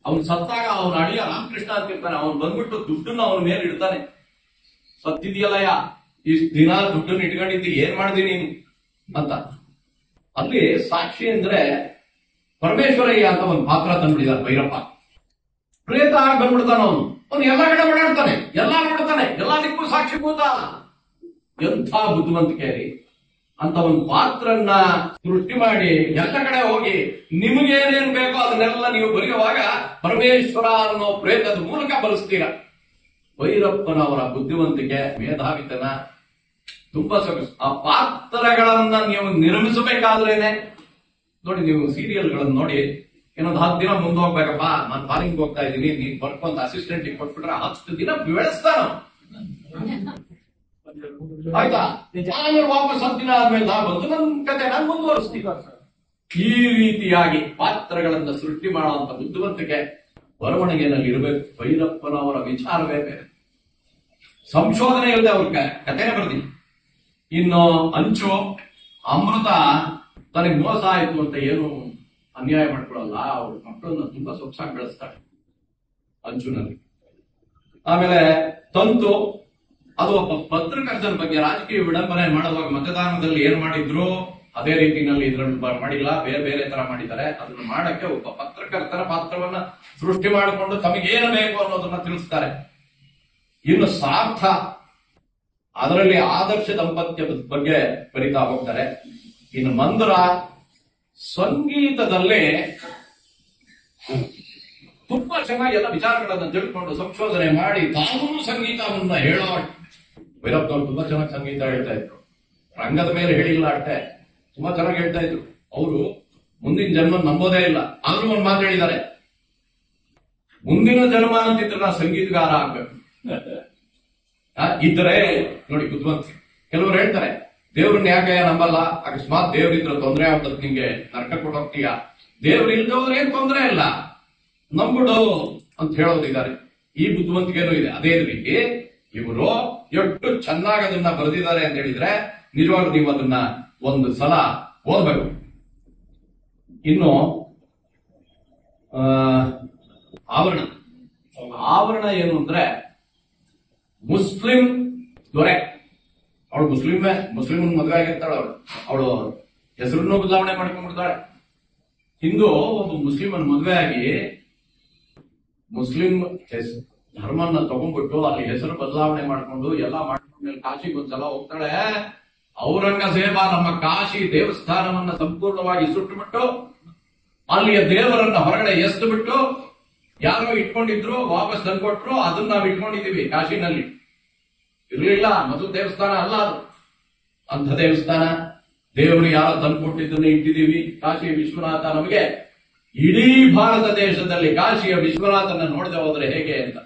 ಅವ್ನು ಸತ್ತಾಗ ಅವನ ಅಡಿಯ ರಾಮಕೃಷ್ಣ ಅಂತ ಇರ್ತಾನೆ, ಅವ್ನು ಬಂದ್ಬಿಟ್ಟು ದುಡ್ಡನ್ನ ಅವನ ಮೇಲೆ ಇಡ್ತಾನೆ. ಸತ್ತಿದ್ಯಲ್ಲಯ್ಯ, ಇಷ್ಟು ದಿನ ದುಡ್ಡನ್ನು ಇಟ್ಕೊಂಡಿದ್ದಿ, ಏನ್ ಮಾಡ್ದಿ ನೀನು ಅಂತ. ಅಲ್ಲಿ ಸಾಕ್ಷಿ ಅಂದ್ರೆ ಪರಮೇಶ್ವರಯ್ಯ ಅಂತ ಒಂದು ಪಾತ್ರ ತಂದ್ಬಿಟ್ಟಿದ್ದಾರೆ ಭೈರಪ್ಪ. ಪ್ರೇತ ಆಗಿ ಬಂದ್ಬಿಡ್ತಾನ ಅವನು. ಅವನು ಎಲ್ಲಾ ಕಡೆ ಓಡಾಡ್ತಾನೆ, ಎಲ್ಲಾ ನೋಡ್ತಾನೆ, ಎಲ್ಲದಕ್ಕೂ ಸಾಕ್ಷಿಭೂತ. ಎಂಥ ಬುದ್ಧಿವಂತಿಕೆ ರೀ ಅಂತ ಒಂದು ಪಾತ್ರನ್ನ ಸೃಷ್ಟಿ ಮಾಡಿ ಎಲ್ಲ ಕಡೆ ಹೋಗಿ ನಿಮಗೇನೇನ್ ಬೇಕೋ ಅದನ್ನೆಲ್ಲ ನೀವು ಬರೆಯುವಾಗ ಪರಮೇಶ್ವರ ಅನ್ನೋ ಪ್ರೇತದ ಮೂಲಕ ಬಳಸ್ತೀರ. ಭೈರಪ್ಪನವರ ಬುದ್ಧಿವಂತಿಕೆ, ಮೇಧಾವಿತನ ತುಂಬಾ ಸೊಗಸು. ಆ ಪಾತ್ರಗಳನ್ನ ನೀವು ನಿರ್ಮಿಸಬೇಕಾದ್ರೇನೆ ನೋಡಿ, ನೀವು ಸೀರಿಯಲ್ಗಳನ್ನು ನೋಡಿ, ಇನ್ನೊಂದು 10 ದಿನ ಮುಂದೆ ಹೋಗ್ಬೇಕಪ್ಪ, ನಾನು ಫಾರಿನ್ ಹೋಗ್ತಾ ಇದ್ದೀನಿ, ನೀನ್ ಬರ್ಕೊಂತ ಅಸಿಸ್ಟೆಂಟ್ ಕೊಟ್ಬಿಟ್ರೆ 10 ದಿನ ಬೆಳೆಸ್ತಾನ. ಆಯ್ತಾ? ಆಮೇಲೆ ವಾಪಸ್ 10 ದಿನ ಆದ್ಮೇಲೆ ನಾ ಬಂದು ನನ್ನ ಕತೆ ನಾನು ಮುಂದುವರಿಸ್ತೀವಿ. ಈ ರೀತಿಯಾಗಿ ಪಾತ್ರಗಳನ್ನ ಸೃಷ್ಟಿ ಮಾಡುವಂತ ಬುದ್ಧಿವಂತಿಕೆ ಬರವಣಿಗೆಯಲ್ಲಿ ಇರಬೇಕು. ಭೈರಪ್ಪನವರ ವಿಚಾರವೇ ಬೇರೆ. ಸಂಶೋಧನೆ ಇಲ್ಲದೆ ಅವ್ರ ಕಥೆನೇ ಬರ್ದಿ. ಇನ್ನು ಅಂಚು ಅಮೃತ ತನಗೆ ಮೋಸ ಆಯ್ತು ಅಂತ ಏನು ಅನ್ಯಾಯ ಮಾಡ್ಕೊಳಲ್ಲ, ಅವ್ರ ಮಕ್ಕಳನ್ನ ತುಂಬಾ ಸೊಗಸಾಗಿ ಬೆಳೆಸ್ತಾಳೆ ಅಂಚುನಲ್ಲಿ. ಆಮೇಲೆ ತಂತು, ಅದು ಒಬ್ಬ ಪತ್ರಕರ್ತನ ಬಗ್ಗೆ ರಾಜಕೀಯ ವಿಡಂಬನೆ ಮಾಡುವಾಗ ಮತದಾನದಲ್ಲಿ ಏನ್ ಮಾಡಿದ್ರು ಅದೇ ರೀತಿಯಲ್ಲಿ ಇದ್ರಲ್ಲಿ ಮಾಡಿಲ್ಲ, ಬೇರೆ ಬೇರೆ ತರ ಮಾಡಿದ್ದಾರೆ. ಅದನ್ನ ಮಾಡಕ್ಕೆ ಒಬ್ಬ ಪತ್ರಕರ್ತರ ಪಾತ್ರವನ್ನ ಸೃಷ್ಟಿ ಮಾಡಿಕೊಂಡು ತಮಗೇನು ಬೇಕು ಅನ್ನೋದನ್ನ ತಿಳಿಸ್ತಾರೆ. ಇನ್ನು ಸಾರ್ಥ, ಅದರಲ್ಲಿ ಆದರ್ಶ ದಾಂಪತ್ಯದ ಬಗ್ಗೆ ಬರಿತಾ ಹೋಗ್ತಾರೆ. ಇನ್ನು ಮಂದ್ರ, ಸಂಗೀತದಲ್ಲೇ ತುಂಬಾ ಚೆನ್ನಾಗಿ ಎಲ್ಲ ವಿಚಾರಗಳನ್ನ ತಿಳ್ಕೊಂಡು ಸಂಶೋಧನೆ ಮಾಡಿ ತಾನೂ ಸಂಗೀತವನ್ನ ಹೇಳೋ ಭೈರಪ್ಪನವರು ತುಂಬಾ ಚೆನ್ನಾಗಿ ಸಂಗೀತ ಹೇಳ್ತಾ ಇದ್ರು. ರಂಗದ ಮೇಲೆ ಹೇಳಿಲ್ಲ ಅಷ್ಟೇ, ತುಂಬಾ ಚೆನ್ನಾಗಿ ಹೇಳ್ತಾ ಇದ್ರು. ಅವರು ಮುಂದಿನ ಜನ್ಮ ನಂಬೋದೇ ಇಲ್ಲ, ಆದ್ರೂ ಒಂದು ಮಾತು ಹೇಳಿದ್ದಾರೆ, ಮುಂದಿನ ಜನ್ಮ ಅಂತಿದ್ರೆ ನಾ ಸಂಗೀತಗಾರ ಆಗ್ಬೇಕು ಇದ್ರೆ. ನೋಡಿ ಬುದ್ಧಿವಂತ. ಕೆಲವರು ಹೇಳ್ತಾರೆ ದೇವ್ರನ್ನ ಯಾಕೆ ನಂಬಲ್ಲ, ಅಕಸ್ಮಾತ್ ದೇವ್ರಿದ್ರೆ ತೊಂದರೆ ಆಗ್ತದೆ, ನಿಂಗೆ ನರಕ ಕೊಟ್ಟೋಗ್ತೀಯ, ದೇವ್ರು ಇಲ್ದವ್ರು ಏನ್ ತೊಂದರೆ ಇಲ್ಲ, ನಂಬಿಡು ಅಂತ ಹೇಳೋದಿದ್ದಾರೆ. ಈ ಬುದ್ಧಿವಂತಿಕೆನೂ ಇದೆ. ಅದೇ ರೀತಿ ಇವರು ಎಷ್ಟು ಚೆನ್ನಾಗಿ ಅದನ್ನ ಬರೆದಿದ್ದಾರೆ ಅಂತ ಹೇಳಿದ್ರೆ ನಿಜವಾಗ್ಲೂ ನೀವು ಅದನ್ನ ಒಂದು ಸಲ ಓದ್ಬೇಕು. ಇನ್ನು ಆವರಣ, ಆವರಣ ಏನು ಅಂದ್ರೆ ಮುಸ್ಲಿಂ ದೊರೆ, ಅವಳು ಮುಸ್ಲಿಂ ಮದುವೆ ಆಗಿರ್ತಾಳೆ, ಅವಳು ಹೆಸರನ್ನು ಬದಲಾವಣೆ ಮಾಡ್ಕೊಂಡ್ಬಿಡ್ತಾಳೆ. ಹಿಂದೂ ಒಬ್ಬ ಮುಸ್ಲಿಮನ್ ಮದುವೆ ಆಗಿ ಮುಸ್ಲಿಂ ಧರ್ಮನ್ನ ತಗೊಂಡ್ಬಿಟ್ಟು ಅಲ್ಲಿ ಹೆಸರು ಬದಲಾವಣೆ ಮಾಡ್ಕೊಂಡು ಎಲ್ಲ ಮಾಡ್ಕೊಂಡ್ಮೇಲೆ ಕಾಶಿಗೆ ಒಂದ್ಸಲ ಹೋಗ್ತಾಳೆ. ಔರಂಗಜೇಬ ನಮ್ಮ ಕಾಶಿ ದೇವಸ್ಥಾನವನ್ನ ಸಂಪೂರ್ಣವಾಗಿ ಸುಟ್ಟುಬಿಟ್ಟು ಅಲ್ಲಿಯ ದೇವರನ್ನ ಹೊರಗಡೆ ಎಸ್ದು ಬಿಟ್ಟು ಯಾರೋ ಇಟ್ಕೊಂಡಿದ್ರು ವಾಪಸ್ ತಂದ್ಕೊಟ್ರು, ಅದನ್ನ ನಾವು ಇಟ್ಕೊಂಡಿದೀವಿ ಕಾಶಿನಲ್ಲಿ. ಇರ್ಲಿಲ್ಲ, ಮೊದಲು ದೇವಸ್ಥಾನ ಅಲ್ಲ ಅದು, ಅಂಥ ದೇವಸ್ಥಾನ. ದೇವರು ಯಾರೋ ತಂದ್ಕೊಟ್ಟಿದ್ದನ್ನ ಇಟ್ಟಿದೀವಿ. ಕಾಶಿ ವಿಶ್ವನಾಥ ನಮಗೆ ಇಡೀ ಭಾರತ ದೇಶದಲ್ಲಿ ಕಾಶಿಯ ವಿಶ್ವನಾಥನ ನೋಡದೆ ಹೋದ್ರೆ ಹೇಗೆ ಅಂತ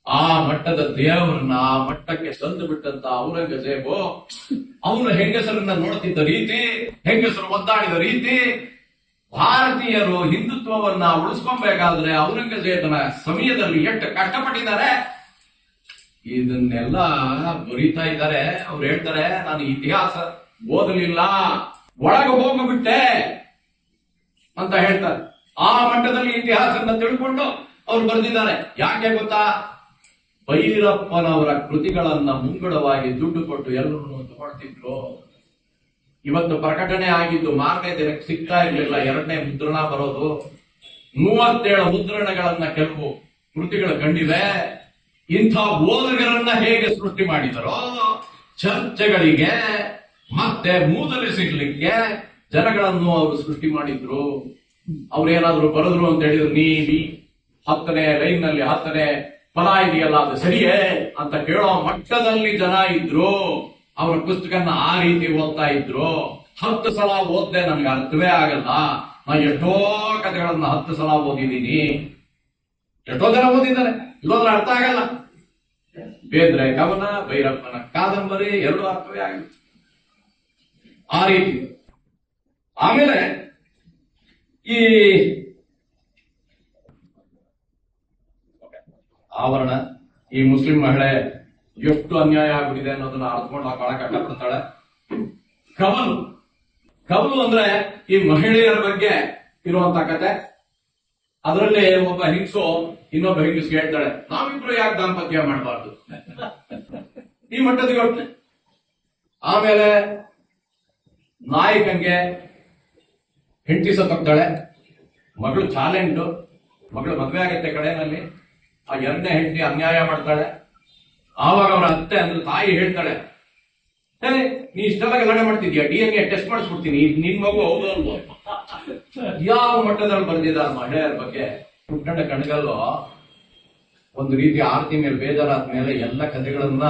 ಆ ಮಟ್ಟದ ದೇವರನ್ನ ಆ ಮಟ್ಟಕ್ಕೆ ತಂದು ಬಿಟ್ಟಂತ ಔರಂಗಜೇಬು ಅವನು ಹೆಂಗಸರನ್ನ ನೋಡ್ತಿದ್ದ ರೀತಿ, ಹೆಂಗಸರು ಒದ್ದಾಡಿದ ರೀತಿ, ಭಾರತೀಯರು ಹಿಂದುತ್ವವನ್ನ ಉಳಿಸ್ಕೊಬೇಕಾದ್ರೆ ಔರಂಗಜೇಬನ ಸಮಯದಲ್ಲಿ ಎಷ್ಟು ಕಷ್ಟಪಟ್ಟಿದ್ದಾರೆ ಇದನ್ನೆಲ್ಲ ಬರೀತಾ ಇದ್ದಾರೆ. ಅವ್ರು ಹೇಳ್ತಾರೆ, ನಾನು ಇತಿಹಾಸ ಓದಲಿಲ್ಲ, ಒಳಗೆ ಹೋಗ್ಬಿಟ್ಟೆ ಅಂತ ಹೇಳ್ತಾರೆ. ಆ ಮಟ್ಟದಲ್ಲಿ ಇತಿಹಾಸನ ತಿಳ್ಕೊಂಡು ಅವ್ರು ಬರೆದಿದ್ದಾರೆ. ಯಾಕೆ ಗೊತ್ತಾ? ಭೈರಪ್ಪನವರ ಕೃತಿಗಳನ್ನ ಮುಂಗಡವಾಗಿ ದುಡ್ಡು ಕೊಟ್ಟು ಎಲ್ಲರೂ ತಗೊಳ್ತಿದ್ರು. ಇವತ್ತು ಪ್ರಕಟಣೆ ಆಗಿದ್ದು ಮಾರನೇ ದಿನಕ್ಕೆ ಸಿಗ್ತಾ ಇರ್ಲಿಲ್ಲ, 2ನೇ ಮುದ್ರಣ ಬರೋದು. 37 ಮುದ್ರಣಗಳನ್ನ ಕೆಲವು ಕೃತಿಗಳು ಕಂಡಿವೆ. ಇಂಥ ಓದುಗರನ್ನ ಹೇಗೆ ಸೃಷ್ಟಿ ಮಾಡಿದರೋ, ಚರ್ಚೆಗಳಿಗೆ ಮತ್ತೆ ಮೂದಲಿಸಲಿಕ್ಕೆ ಜನಗಳನ್ನು ಅವರು ಸೃಷ್ಟಿ ಮಾಡಿದ್ರು. ಅವ್ರೇನಾದ್ರು ಬರೆದ್ರು ಅಂತ ಹೇಳಿದ್ರು, ನೀವಿ 10ನೇ ಲೈನ್ ನಲ್ಲಿ 10ನೇ ಪದ ಇದೆಯಲ್ಲ ಅದು ಸರಿಯೇ ಅಂತ ಕೇಳೋ ಮಟ್ಟದಲ್ಲಿ ಜನ ಇದ್ರು. ಅವರ ಪುಸ್ತಕನ ಆ ರೀತಿ ಓದ್ತಾ ಇದ್ರು. 10 ಸಲ ಓದ್ದೆ, ನನಗೆ ಅರ್ಥವೇ ಆಗಲ್ಲ. ನಾ ಎಷ್ಟೋ ಕಥೆಗಳನ್ನ 10 ಸಲ ಓದಿದ್ದೀನಿ. ಎಷ್ಟೋ ಜನ ಓದಿದ್ದಾರೆ, ಇಲ್ಲೋದ್ರೆ ಅರ್ಥ ಆಗಲ್ಲ. ಬೇದ್ರೆ ಕವನ, ಭೈರಪ್ಪನ ಕಾದಂಬರಿ ಎರಡು ಅರ್ಥವೇ ಆಗಲ್ಲ. ಆ ರೀತಿ. ಆಮೇಲೆ ಈ ಆವರಣ, ಈ ಮುಸ್ಲಿಂ ಮಹಿಳೆ ಎಷ್ಟು ಅನ್ಯಾಯ ಆಗ್ಬಿಟ್ಟಿದೆ ಅನ್ನೋದನ್ನ ಅರ್ಥಕೊಂಡು ಬಹಳ ಕಷ್ಟಪಡ್ತಾಳೆ. ಕವಲು ಅಂದ್ರೆ ಈ ಮಹಿಳೆಯರ ಬಗ್ಗೆ ಇರುವಂತ ಕತೆ. ಅದರಲ್ಲಿ ಒಬ್ಬ ಹೆಂಗಸು ಇನ್ನೊಬ್ಬ ಹೆಂಗಸ್ಗೆ ಹೇಳ್ತಾಳೆ, ನಾವಿಬ್ರು ಯಾಕೆ ದಾಂಪತ್ಯ ಮಾಡಬಾರ್ದು, ಈ ಮಟ್ಟದ ಯೋಚನೆ. ಆಮೇಲೆ ನಾಯಕಂಗೆ ಹೆಂಡತಿ ಸತ್ತೋಗ್ತಾಳೆ, ಮಗಳು ಚಾಲೆಂಟು, ಮಗಳು ಮದುವೆ ಆಗತ್ತೆ ಕಡೆಯಲ್ಲಿ. ಆ ಎರಡನೇ ಹೆಂಡತಿ ಅನ್ಯಾಯ ಮಾಡ್ತಾಳೆ. ಆವಾಗ ಅವರ ಅತ್ತೆ ಅಂದ್ರೆ ತಾಯಿ ಹೇಳ್ತಾಳೆ, ನೀ ಇಷ್ಟೆಲ್ಲ ಗಲಾಟೆ ಮಾಡ್ತಿದ್ಯಾ, DNA ಟೆಸ್ಟ್ ಮಾಡಿಸ್ಬಿಡ್ತೀನಿ, ನಿನ್ ಮಗು ಹೌದು ಅಲ್ವೋ. ಯಾವ ಮಟ್ಟದಲ್ಲಿ ಬಂದಿದ್ದಾರೆ ಮಹಿಳೆಯರ ಬಗ್ಗೆ. ಪುಟ್ಟಣ ಕಣಗಲ್ಲು ಒಂದು ರೀತಿ ಆರತಿ ಮೇಲೆ ಬೇಜಾರಾದ್ಮೇಲೆ ಎಲ್ಲ ಕಥೆಗಳನ್ನ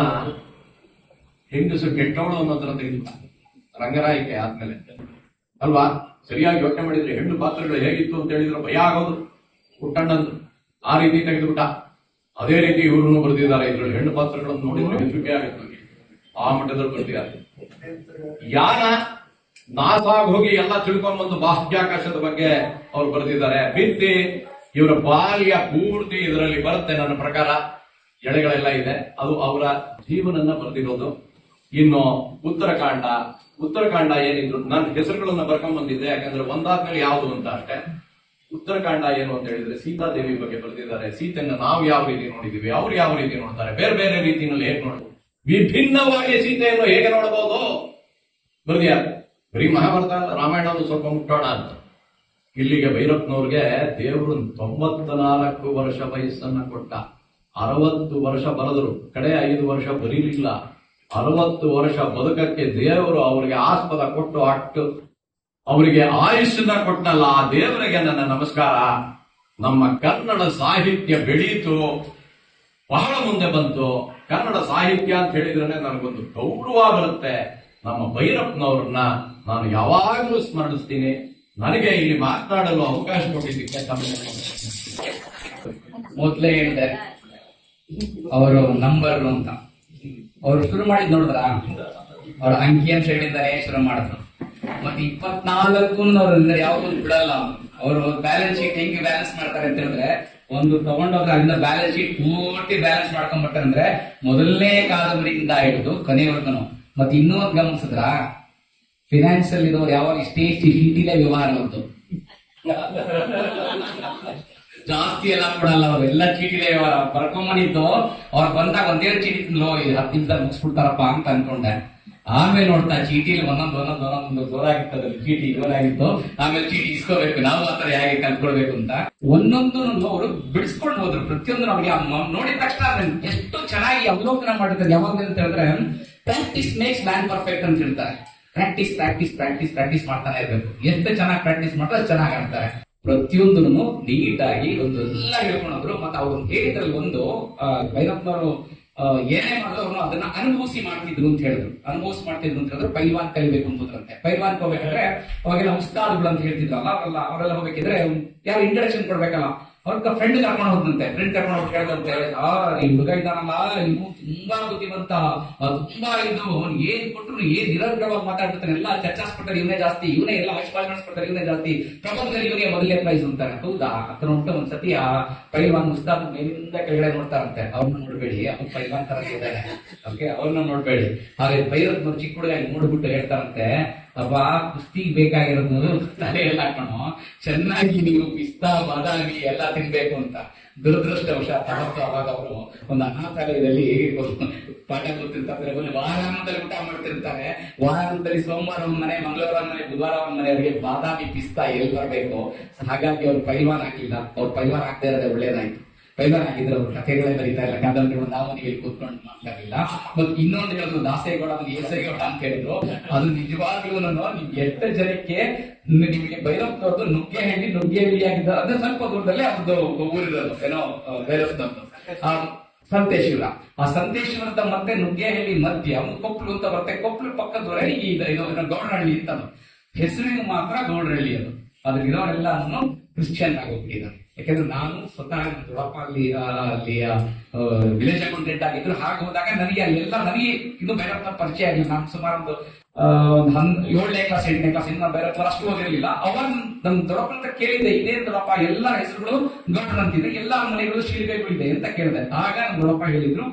ಹೆಂಗಸು ಕೆಟ್ಟವಳು ಅನ್ನೋದ್ರ ತೆಗೆದು ರಂಗರಾಯಿಕೆ ಆದ್ಮೇಲೆ ಅಲ್ವಾ. ಸರಿಯಾಗಿ ಯೋಚನೆ ಮಾಡಿದ್ರೆ ಹೆಣ್ಣು ಪಾತ್ರಗಳು ಹೇಗಿತ್ತು ಅಂತ ಹೇಳಿದ್ರೆ ಭಯ ಆಗೋದು ಪುಟ್ಟಣ್ಣಂದು. ಆ ರೀತಿ ತೆಗೆದುಬಿಟ್ಟ. ಅದೇ ರೀತಿ ಇವ್ರನ್ನು ಬರೆದಿದ್ದಾರೆ. ಇದ್ರಲ್ಲಿ ಹೆಣ್ಣು ಪಾತ್ರಗಳನ್ನು ನೋಡಿದ್ರೆ ಹೆದರಿಕೆ ಆಗುತ್ತೆ. ಆ ಮಟ್ಟದಲ್ಲಿ ಬರ್ತಿದ್ದಾರೆ. ಯಾನ ನಾಸಾಗ್ ಹೋಗಿ ಎಲ್ಲ ತಿಳ್ಕೊಂಡ್ಬಂದು ಬಾಹ್ಯಾಕಾಶದ ಬಗ್ಗೆ ಅವ್ರು ಬರೆದಿದ್ದಾರೆ. ಭಿತ್ತಿ ಇವರ ಬಾಲ್ಯ ಪೂರ್ತಿ ಇದರಲ್ಲಿ ಬರುತ್ತೆ ನನ್ನ ಪ್ರಕಾರ. ಎಳೆಗಳೆಲ್ಲ ಇದೆ, ಅದು ಅವರ ಜೀವನನ್ನ ಬರೆದಿರೋದು. ಇನ್ನು ಉತ್ತರಕಾಂಡ ಏನಿದ್ರು ನನ್ನ ಹೆಸರುಗಳನ್ನ ಬರ್ಕೊಂಡ್ ಬಂದಿದ್ದೆ, ಯಾಕಂದ್ರೆ ಒಂದಾದ್ಮೇಲೆ ಯಾವುದು ಅಂತ ಅಷ್ಟೇ. ಉತ್ತರಕಾಂಡ ಏನು ಅಂತ ಹೇಳಿದ್ರೆ ಸೀತಾದೇವಿ ಬಗ್ಗೆ ಬರೆದಿದ್ದಾರೆ. ಸೀತೆಯನ್ನ ನಾವು ಯಾವ ರೀತಿ ನೋಡಿದೀವಿ, ಅವ್ರು ಯಾವ ರೀತಿ ನೋಡ್ತಾರೆ, ಬೇರೆ ಬೇರೆ ರೀತಿಯಲ್ಲಿ ಹೇಗೆ ನೋಡ್ಬೋದು, ವಿಭಿನ್ನವಾಗಿ ಸೀತೆಯನ್ನು ಹೇಗೆ ನೋಡಬಹುದು ಬರೆದಿದ್ದಾರೆ. ಬರೀ ಮಹಾಭಾರತ ಅಲ್ಲ, ರಾಮಾಯಣವನ್ನು ಸ್ವಲ್ಪ ಮುಟ್ಟೋಣ ಅಂತ. ಇಲ್ಲಿಗೆ ಭೈರಪ್ಪನವ್ರಿಗೆ ದೇವರು 94 ವರ್ಷ ವಯಸ್ಸನ್ನ ಕೊಟ್ಟ. 60 ವರ್ಷ ಬರೆದರು, ಕಡೆ 5 ವರ್ಷ ಬರೀಲಿಲ್ಲ. 60 ವರ್ಷ ಬದುಕಕ್ಕೆ ದೇವರು ಅವರಿಗೆ ಆಸ್ಪದ ಕೊಟ್ಟು ಅಟ್ಟು ಅವರಿಗೆ ಆಯುಷ್ಯನ್ನ ಕೊಟ್ಟನಲ್ಲ, ಆ ದೇವರಿಗೆ ನನ್ನ ನಮಸ್ಕಾರ. ನಮ್ಮ ಕನ್ನಡ ಸಾಹಿತ್ಯ ಬೆಳೀತು, ಬಹಳ ಮುಂದೆ ಬಂತು. ಕನ್ನಡ ಸಾಹಿತ್ಯ ಅಂತ ಹೇಳಿದ್ರೆ ನನಗೊಂದು ಗೌರವ ಬರುತ್ತೆ. ನಮ್ಮ ಭೈರಪ್ಪನವ್ರನ್ನ ನಾನು ಯಾವಾಗಲೂ ಸ್ಮರಿಸ್ತೀನಿ. ನನಗೆ ಇಲ್ಲಿ ಮಾತನಾಡಲು ಅವಕಾಶ ಕೊಟ್ಟಿದ್ದಕ್ಕೆ ಮೊದಲೇ ಹೇಳಿದೆ ಅವರು ನಂಬರ್ ಅಂತ. ಅವರು ಶುರು ಮಾಡಿದ್ ನೋಡಿದ್ರ, ಅವ್ರ ಅಂಕಿಅಂಶಗಳಿಂದಾನೇ ಶುರು ಮಾಡಿದ್ರು. ಮತ್ತೆ 24 ಯಾವ್ದು ಬಿಡಲ್ಲ. ಅವರು ಬ್ಯಾಲೆನ್ಸ್ ಶೀಟ್ ಹೆಂಗೆ ಬ್ಯಾಲೆನ್ಸ್ ಮಾಡ್ತಾರೆ ಅಂತ ಹೇಳಿದ್ರೆ, ಒಂದು ತಗೊಂಡೋದ್ರೆ ಅದನ್ನ ಬ್ಯಾಲೆನ್ಸ್ ಶೀಟ್ ಪೂರ್ತಿ ಬ್ಯಾಲೆನ್ಸ್ ಮಾಡ್ಕೊಂಡ್ಬಿಟ್ಟಾರೆ. ಅಂದ್ರೆ ಮೊದಲನೇ ಕಾದಂಬರಿಯಿಂದ ಹಿಡಿದು ಕೊನೆವರೆಗೂ. ಮತ್ತೆ ಇನ್ನೂ ಒಂದು ಗಮನಿಸಿದ್ರ, ಫಿನಾನ್ಸ್ ಅಲ್ಲಿ ಇರೋರು ಯಾವಾಗ ಇಷ್ಟೇ ಚೀಟಿಲೇ ವ್ಯವಹಾರ ಬಂತು, ಜಾಸ್ತಿ ಎಲ್ಲ ಕೊಡಲ್ಲ. ಅವ್ರು ಎಲ್ಲ ಚೀಟಿಲೇ ವ್ಯವಹಾರ ಬರ್ಕೊಂಬನಿದ್ದು. ಅವ್ರು ಬಂದಾಗ ಒಂದೇ ಚೀಟಿ 10 ನಿಮಿಷ ಮುಗಿಸ್ಬಿಡ್ತಾರಪ್ಪ ಅಂತ ಅನ್ಕೊಂಡೆ. ಆಮೇಲೆ ನೋಡ್ತಾ ಚೀಟಿಲಿ ಒಂದೊಂದು ಜೋರಾಗಿತ್ತು, ಅದ್ರಲ್ಲಿ ಚೀಟಿ ಜೋರಾಗಿತ್ತು. ಆಮೇಲೆ ಚೀಟಿ ಇಸ್ಕೋಬೇಕು, ನಾವು ಆತರ ಹೇಗೆ ಕಲ್ತ್ಕೊಳ್ಬೇಕು ಅಂತ ಒಂದೊಂದು ಅವರು ಬಿಡಿಸ್ಕೊಂಡು ಹೋದ್ರು. ಪ್ರತಿಯೊಂದು ನಮಗೆ ನೋಡಿದ ತಕ್ಷಣ ಎಷ್ಟು ಚೆನ್ನಾಗಿ ಅವಲೋಕನ ಮಾಡಿರ್ತಾರೆ. ಯಾವಾಗ ಅಂತ ಹೇಳಿದ್ರೆ, ಪ್ರಾಕ್ಟೀಸ್ ಮೇಕ್ಸ್ ಮ್ಯಾನ್ ಪರ್ಫೆಕ್ಟ್ ಅಂತ ಹೇಳ್ತಾರೆ. ಪ್ರಾಕ್ಟೀಸ್ ಪ್ರಾಕ್ಟೀಸ್ ಪ್ರಾಕ್ಟೀಸ್ ಪ್ರಾಕ್ಟೀಸ್ ಮಾಡ್ತಾನೆ ಇರ್ಬೇಕು. ಎಷ್ಟು ಚೆನ್ನಾಗಿ ಪ್ರಾಕ್ಟೀಸ್ ಮಾಡ್ತಾರೆ ಅಷ್ಟು ಚೆನ್ನಾಗಿ ಆಡ್ತಾರೆ. ಪ್ರತಿಯೊಂದನ್ನು ನೀಟಾಗಿ ಒಂದು ಎಲ್ಲ ಹೇಳ್ಕೊಂಡ್ರು. ಮತ್ತೆ ಅವ್ರು ಹೇಳಿದ್ರಲ್ಲಿ ಒಂದು ಭೈರಪ್ಪನವರು ಏನೇ ಮಾಡಿದ್ರು ಅದನ್ನ ಅನುಭವಿಸಿ ಮಾಡ್ತಿದ್ರು ಅಂತ ಹೇಳಿದ್ರು. ಅನುಭವಿಸಿ ಮಾಡ್ತಿದ್ರು ಅಂತ ಹೇಳಿದ್ರು ಪೈಲ್ವಾನ್ ಕಲಿಬೇಕು ಅಂತಂತೆ. ಪೈಲ್ವಾನ್ ಹೋಗ್ಬೇಕಂದ್ರೆ ಅವಾಗೆಲ್ಲ ಉಸ್ತಾದ್ಗಳು ಅಂತ ಹೇಳ್ತಿದ್ರಲ್ಲ, ಅವರೆಲ್ಲ ಹೋಗ್ಬೇಕಿದ್ರೆ ಯಾರು ಇಂಟ್ರಡಕ್ಷನ್ ಕೊಡ್ಬೇಕಲ್ಲ, ಅವ್ರ ಫ್ರೆಂಡ್ ಕರ್ಕೊಂಡು ಹೋದಂತೆ. ಫ್ರೆಂಡ್ ಕರ್ಕೊಂಡು ಹೋಗಿ ಕೇಳ್ದಂತೆ, ಈ ಹುಡುಗ ಇದ್ದಾನಲ್ಲ ಇವು ತುಂಬಾ ಬುದ್ಧಿವಂತ, ತುಂಬಾ ಇದು ಏನ್ ಕೊಟ್ಟರು ಏನ್ ನಿರಂತರವಾಗಿ ಮಾತಾಡ್ತಾನೆ, ಎಲ್ಲ ಚರ್ಚಾಸ್ಪಟ್ಟರೆ ಇವನೇ ಜಾಸ್ತಿ, ಇವನೇ ಎಲ್ಲ ಆವಿಷ್ಕಾರಸ್ಪಟ್ಟರೆ ಇವನೇ ಜಾಸ್ತಿ, ಪ್ರಪಂಚದಲ್ಲಿ ಇವನಿಗೆ ಮೊದಲೇ ಪ್ರೈಸ್ ಅಂತಾರೆ. ಹೌದಾ ಅತ್ರ ಉಂಟು. ಒಂದ್ಸತಿ ಆ ಪೈಲ್ವಾನ್ ಉಸ್ತಾದ್ ಮೇಲಿಂದ ಕೆಳಗಡೆ ನೋಡ್ತಾರಂತೆ. ಅವ್ರನ್ನ ನೋಡ್ಬೇಡಿ, ಅವ್ನು ಪೈಲ್ವಾನ್ ತರ ಇದ್ದಾನೆ, ಓಕೆ, ಅವ್ರನ್ನ ನೋಡ್ಬೇಡಿ. ಹಾಗೆ ಭೈರಪ್ಪನವ್ರು ಚಿಕ್ಕ ಹುಡುಗ ನೋಡ್ಬಿಟ್ಟು ಹೇಳ್ತಾರಂತೆ, ಅಬ್ಬ ಕುಸ್ತಿ ಬೇಕಾಗಿರೋದು ತಲೆ ಎಲ್ಲ ಹಾಕೋಣ, ಚೆನ್ನಾಗಿ ನೀವು ಪಿಸ್ತಾ ಬಾದಾಮಿ ಎಲ್ಲ ತಿನ್ಬೇಕು ಅಂತ. ದುರದೃಷ್ಟವಶಾತ್ ಅವಾಗ ಅವರು ಒಂದು ಅನಾಥಾಲಯದಲ್ಲಿ ಪಾಠ ಕೊಡ್ತಿರ್ತಾರೆ. ವಾರಾಂತದಲ್ಲಿ ಊಟ ಮಾಡ್ತಿರ್ತಾರೆ. ವಾರಾಂತದಲ್ಲಿ ಸೋಮವಾರ ಒಂದ್ ಮನೆ, ಮಂಗಳವಾರ ಒಂದ್ ಮನೆ, ಬುಧವಾರ ಒಂದ್ ಮನೆ ಅವರಿಗೆ ಬಾದಾಮಿ ಪಿಸ್ತಾ ಎಲ್ಲಿ ಬರ್ಬೇಕು. ಹಾಗಾಗಿ ಅವ್ರು ಪೈಲ್ವಾನ್ ಹಾಕಿಲ್ಲ. ಅವ್ರು ಪೈಲ್ವಾನ್ ಹಾಕ್ತಾ ಇರೋದೇ ಒಳ್ಳೇದಾಯ್ತು. ಪೈಲ್ವಾನ್ ಹಾಕಿದ್ರೆ ಅವ್ರು ಕಥೆಗಳೇ ಬರೀತಾ ಇಲ್ಲ, ಕಾದಂಬರಿಗಳು ನಾವು ನೀವು ಕೂತ್ಕೊಂಡು ಮಾತಾಡಿಲ್ಲ. ಮತ್ತೆ ಇನ್ನೊಂದು ಹೇಳಿದ್ರು, ದಾಸೇಗೌಡ ಏಸೇಗೌಡ ಅಂತ ಹೇಳಿದ್ರು. ಅದು ನಿಜವಾಗ್ಲೂ ನಿಮ್ಗೆ ಎಷ್ಟು ಜನಕ್ಕೆ ನಿಮ್ಗೆ ಭೈರಪ್ಪನವ್ರದ್ದು ನುಗ್ಗೆ ಆಗಿದ್ದ ಅದೇ ಸ್ವಲ್ಪ ದೂರದಲ್ಲೇ ಅವ್ರದ್ದು ಊರಿರೋದು ಏನೋ ಭೈರಪ್ಪನವ್ರದ್ದು. ಸಂತೇಶ್ವರ. ಆ ಸಂತೇಶ್ವರದ ಮತ್ತೆ ನುಗ್ಗೇಹಳ್ಳಿ ಮಧ್ಯ ಕೊಪ್ಪಳು ಅಂತ ಬರುತ್ತೆ. ಕೊಪ್ಪಳು ಪಕ್ಕದವರೆ ಇದು ಗೌಡರಹಳ್ಳಿ ಅಂತ ಅದು. ಹೆಸರಿನ ಮಾತ್ರ ಗೌಡರಹಳ್ಳಿ ಅದು. ಅದ್ರ ಇರೋರೆಲ್ಲ ಕ್ರಿಶ್ಚಿಯನ್ ಆಗೋಗ್ಬಿಟ್ಟಿದ್ದಾರೆ. ಯಾಕಂದ್ರೆ ನಾನು ಸ್ವತಃ ದೊಡ್ಡಪ್ಪ ಅಲ್ಲಿ ವಿಲೇಜ್ ಅಕೌಂಟೆಂಟ್ ಆಗಿದ್ರು. ಹಾಗೆ ಹೋದಾಗ ನನಗೆ ಇದು ಬೇರೆ ಪರಿಚಯ ಆಗಿಲ್ಲ. ನಾನು ಸುಮಾರು ಒಂದು 7ನೇ ಕ್ಲಾಸ್ 8ನೇ ಕ್ಲಾಸ್ ಇನ್ನು ಬೇರೆ ಅಷ್ಟು ಹೋಗಿರಲಿಲ್ಲ. ಅವಾಗ ನಮ್ ದೊಡ್ಡಪ್ಪ ಅಂತ ಕೇಳಿದೆ, ಇದೇನ್ ದೊಡ್ಡಪ್ಪ ಎಲ್ಲ ಹೆಸರುಗಳು ಗೌಡರಂತಿದೆ, ಎಲ್ಲಾ ಮನೆಗಳು ಶಿಲ್ಬೆಗಳಿದೆ ಅಂತ ಕೇಳಿದೆ. ಆಗ ನಮ್ ದೊಡ್ಡಪ್ಪ ಹೇಳಿದ್ರು.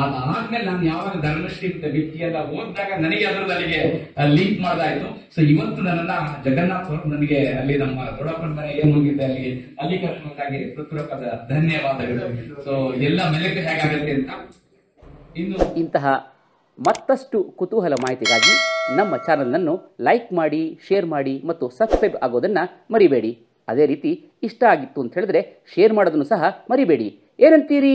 ಅದಾದ್ಮೇಲೆ ನಾನು ಯಾವಾಗ ಧರ್ಮಶ್ರೀ ವ್ಯಕ್ತಿ ಎಲ್ಲ ಓದಿದಾಗ ನನಗೆ ಅಲ್ಲಿಗೆ ಲಿಂಕ್ ಮಾಡ್ದಾಯ್ತು. ಸೊ ಇವತ್ತು ನನ್ನನ್ನ ಜಗನ್ನಾಥ್ ಅವರು ನನಗೆ ಅಲ್ಲಿ ನಮ್ಮ ದೊಡ್ಡಪ್ಪನ ಮನೆ ಏನ್ ಹೋಗಿದ್ದೆ ಅಲ್ಲಿ ಕರ್ಕೊಂಡಾಗಿ ಹೃತ್ಪೂರ್ವಕದ ಧನ್ಯವಾದಗಳು. ಸೊ ಎಲ್ಲ ಮೆಲುಕು ಹೇಗಾಗುತ್ತೆ ಅಂತ ಇಂತಹ ಮತ್ತಷ್ಟು ಕುತೂಹಲ ಮಾಹಿತಿಗಾಗಿ ನಮ್ಮ ಚಾನಲ್ನನ್ನು ಲೈಕ್ ಮಾಡಿ, ಶೇರ್ ಮಾಡಿ ಮತ್ತು ಸಬ್ಸ್ಕ್ರೈಬ್ ಆಗೋದನ್ನು ಮರಿಬೇಡಿ. ಅದೇ ರೀತಿ ಇಷ್ಟ ಆಗಿತ್ತು ಅಂತ ಹೇಳಿದ್ರೆ ಶೇರ್ ಮಾಡೋದನ್ನು ಸಹ ಮರಿಬೇಡಿ. ಏನಂತೀರಿ?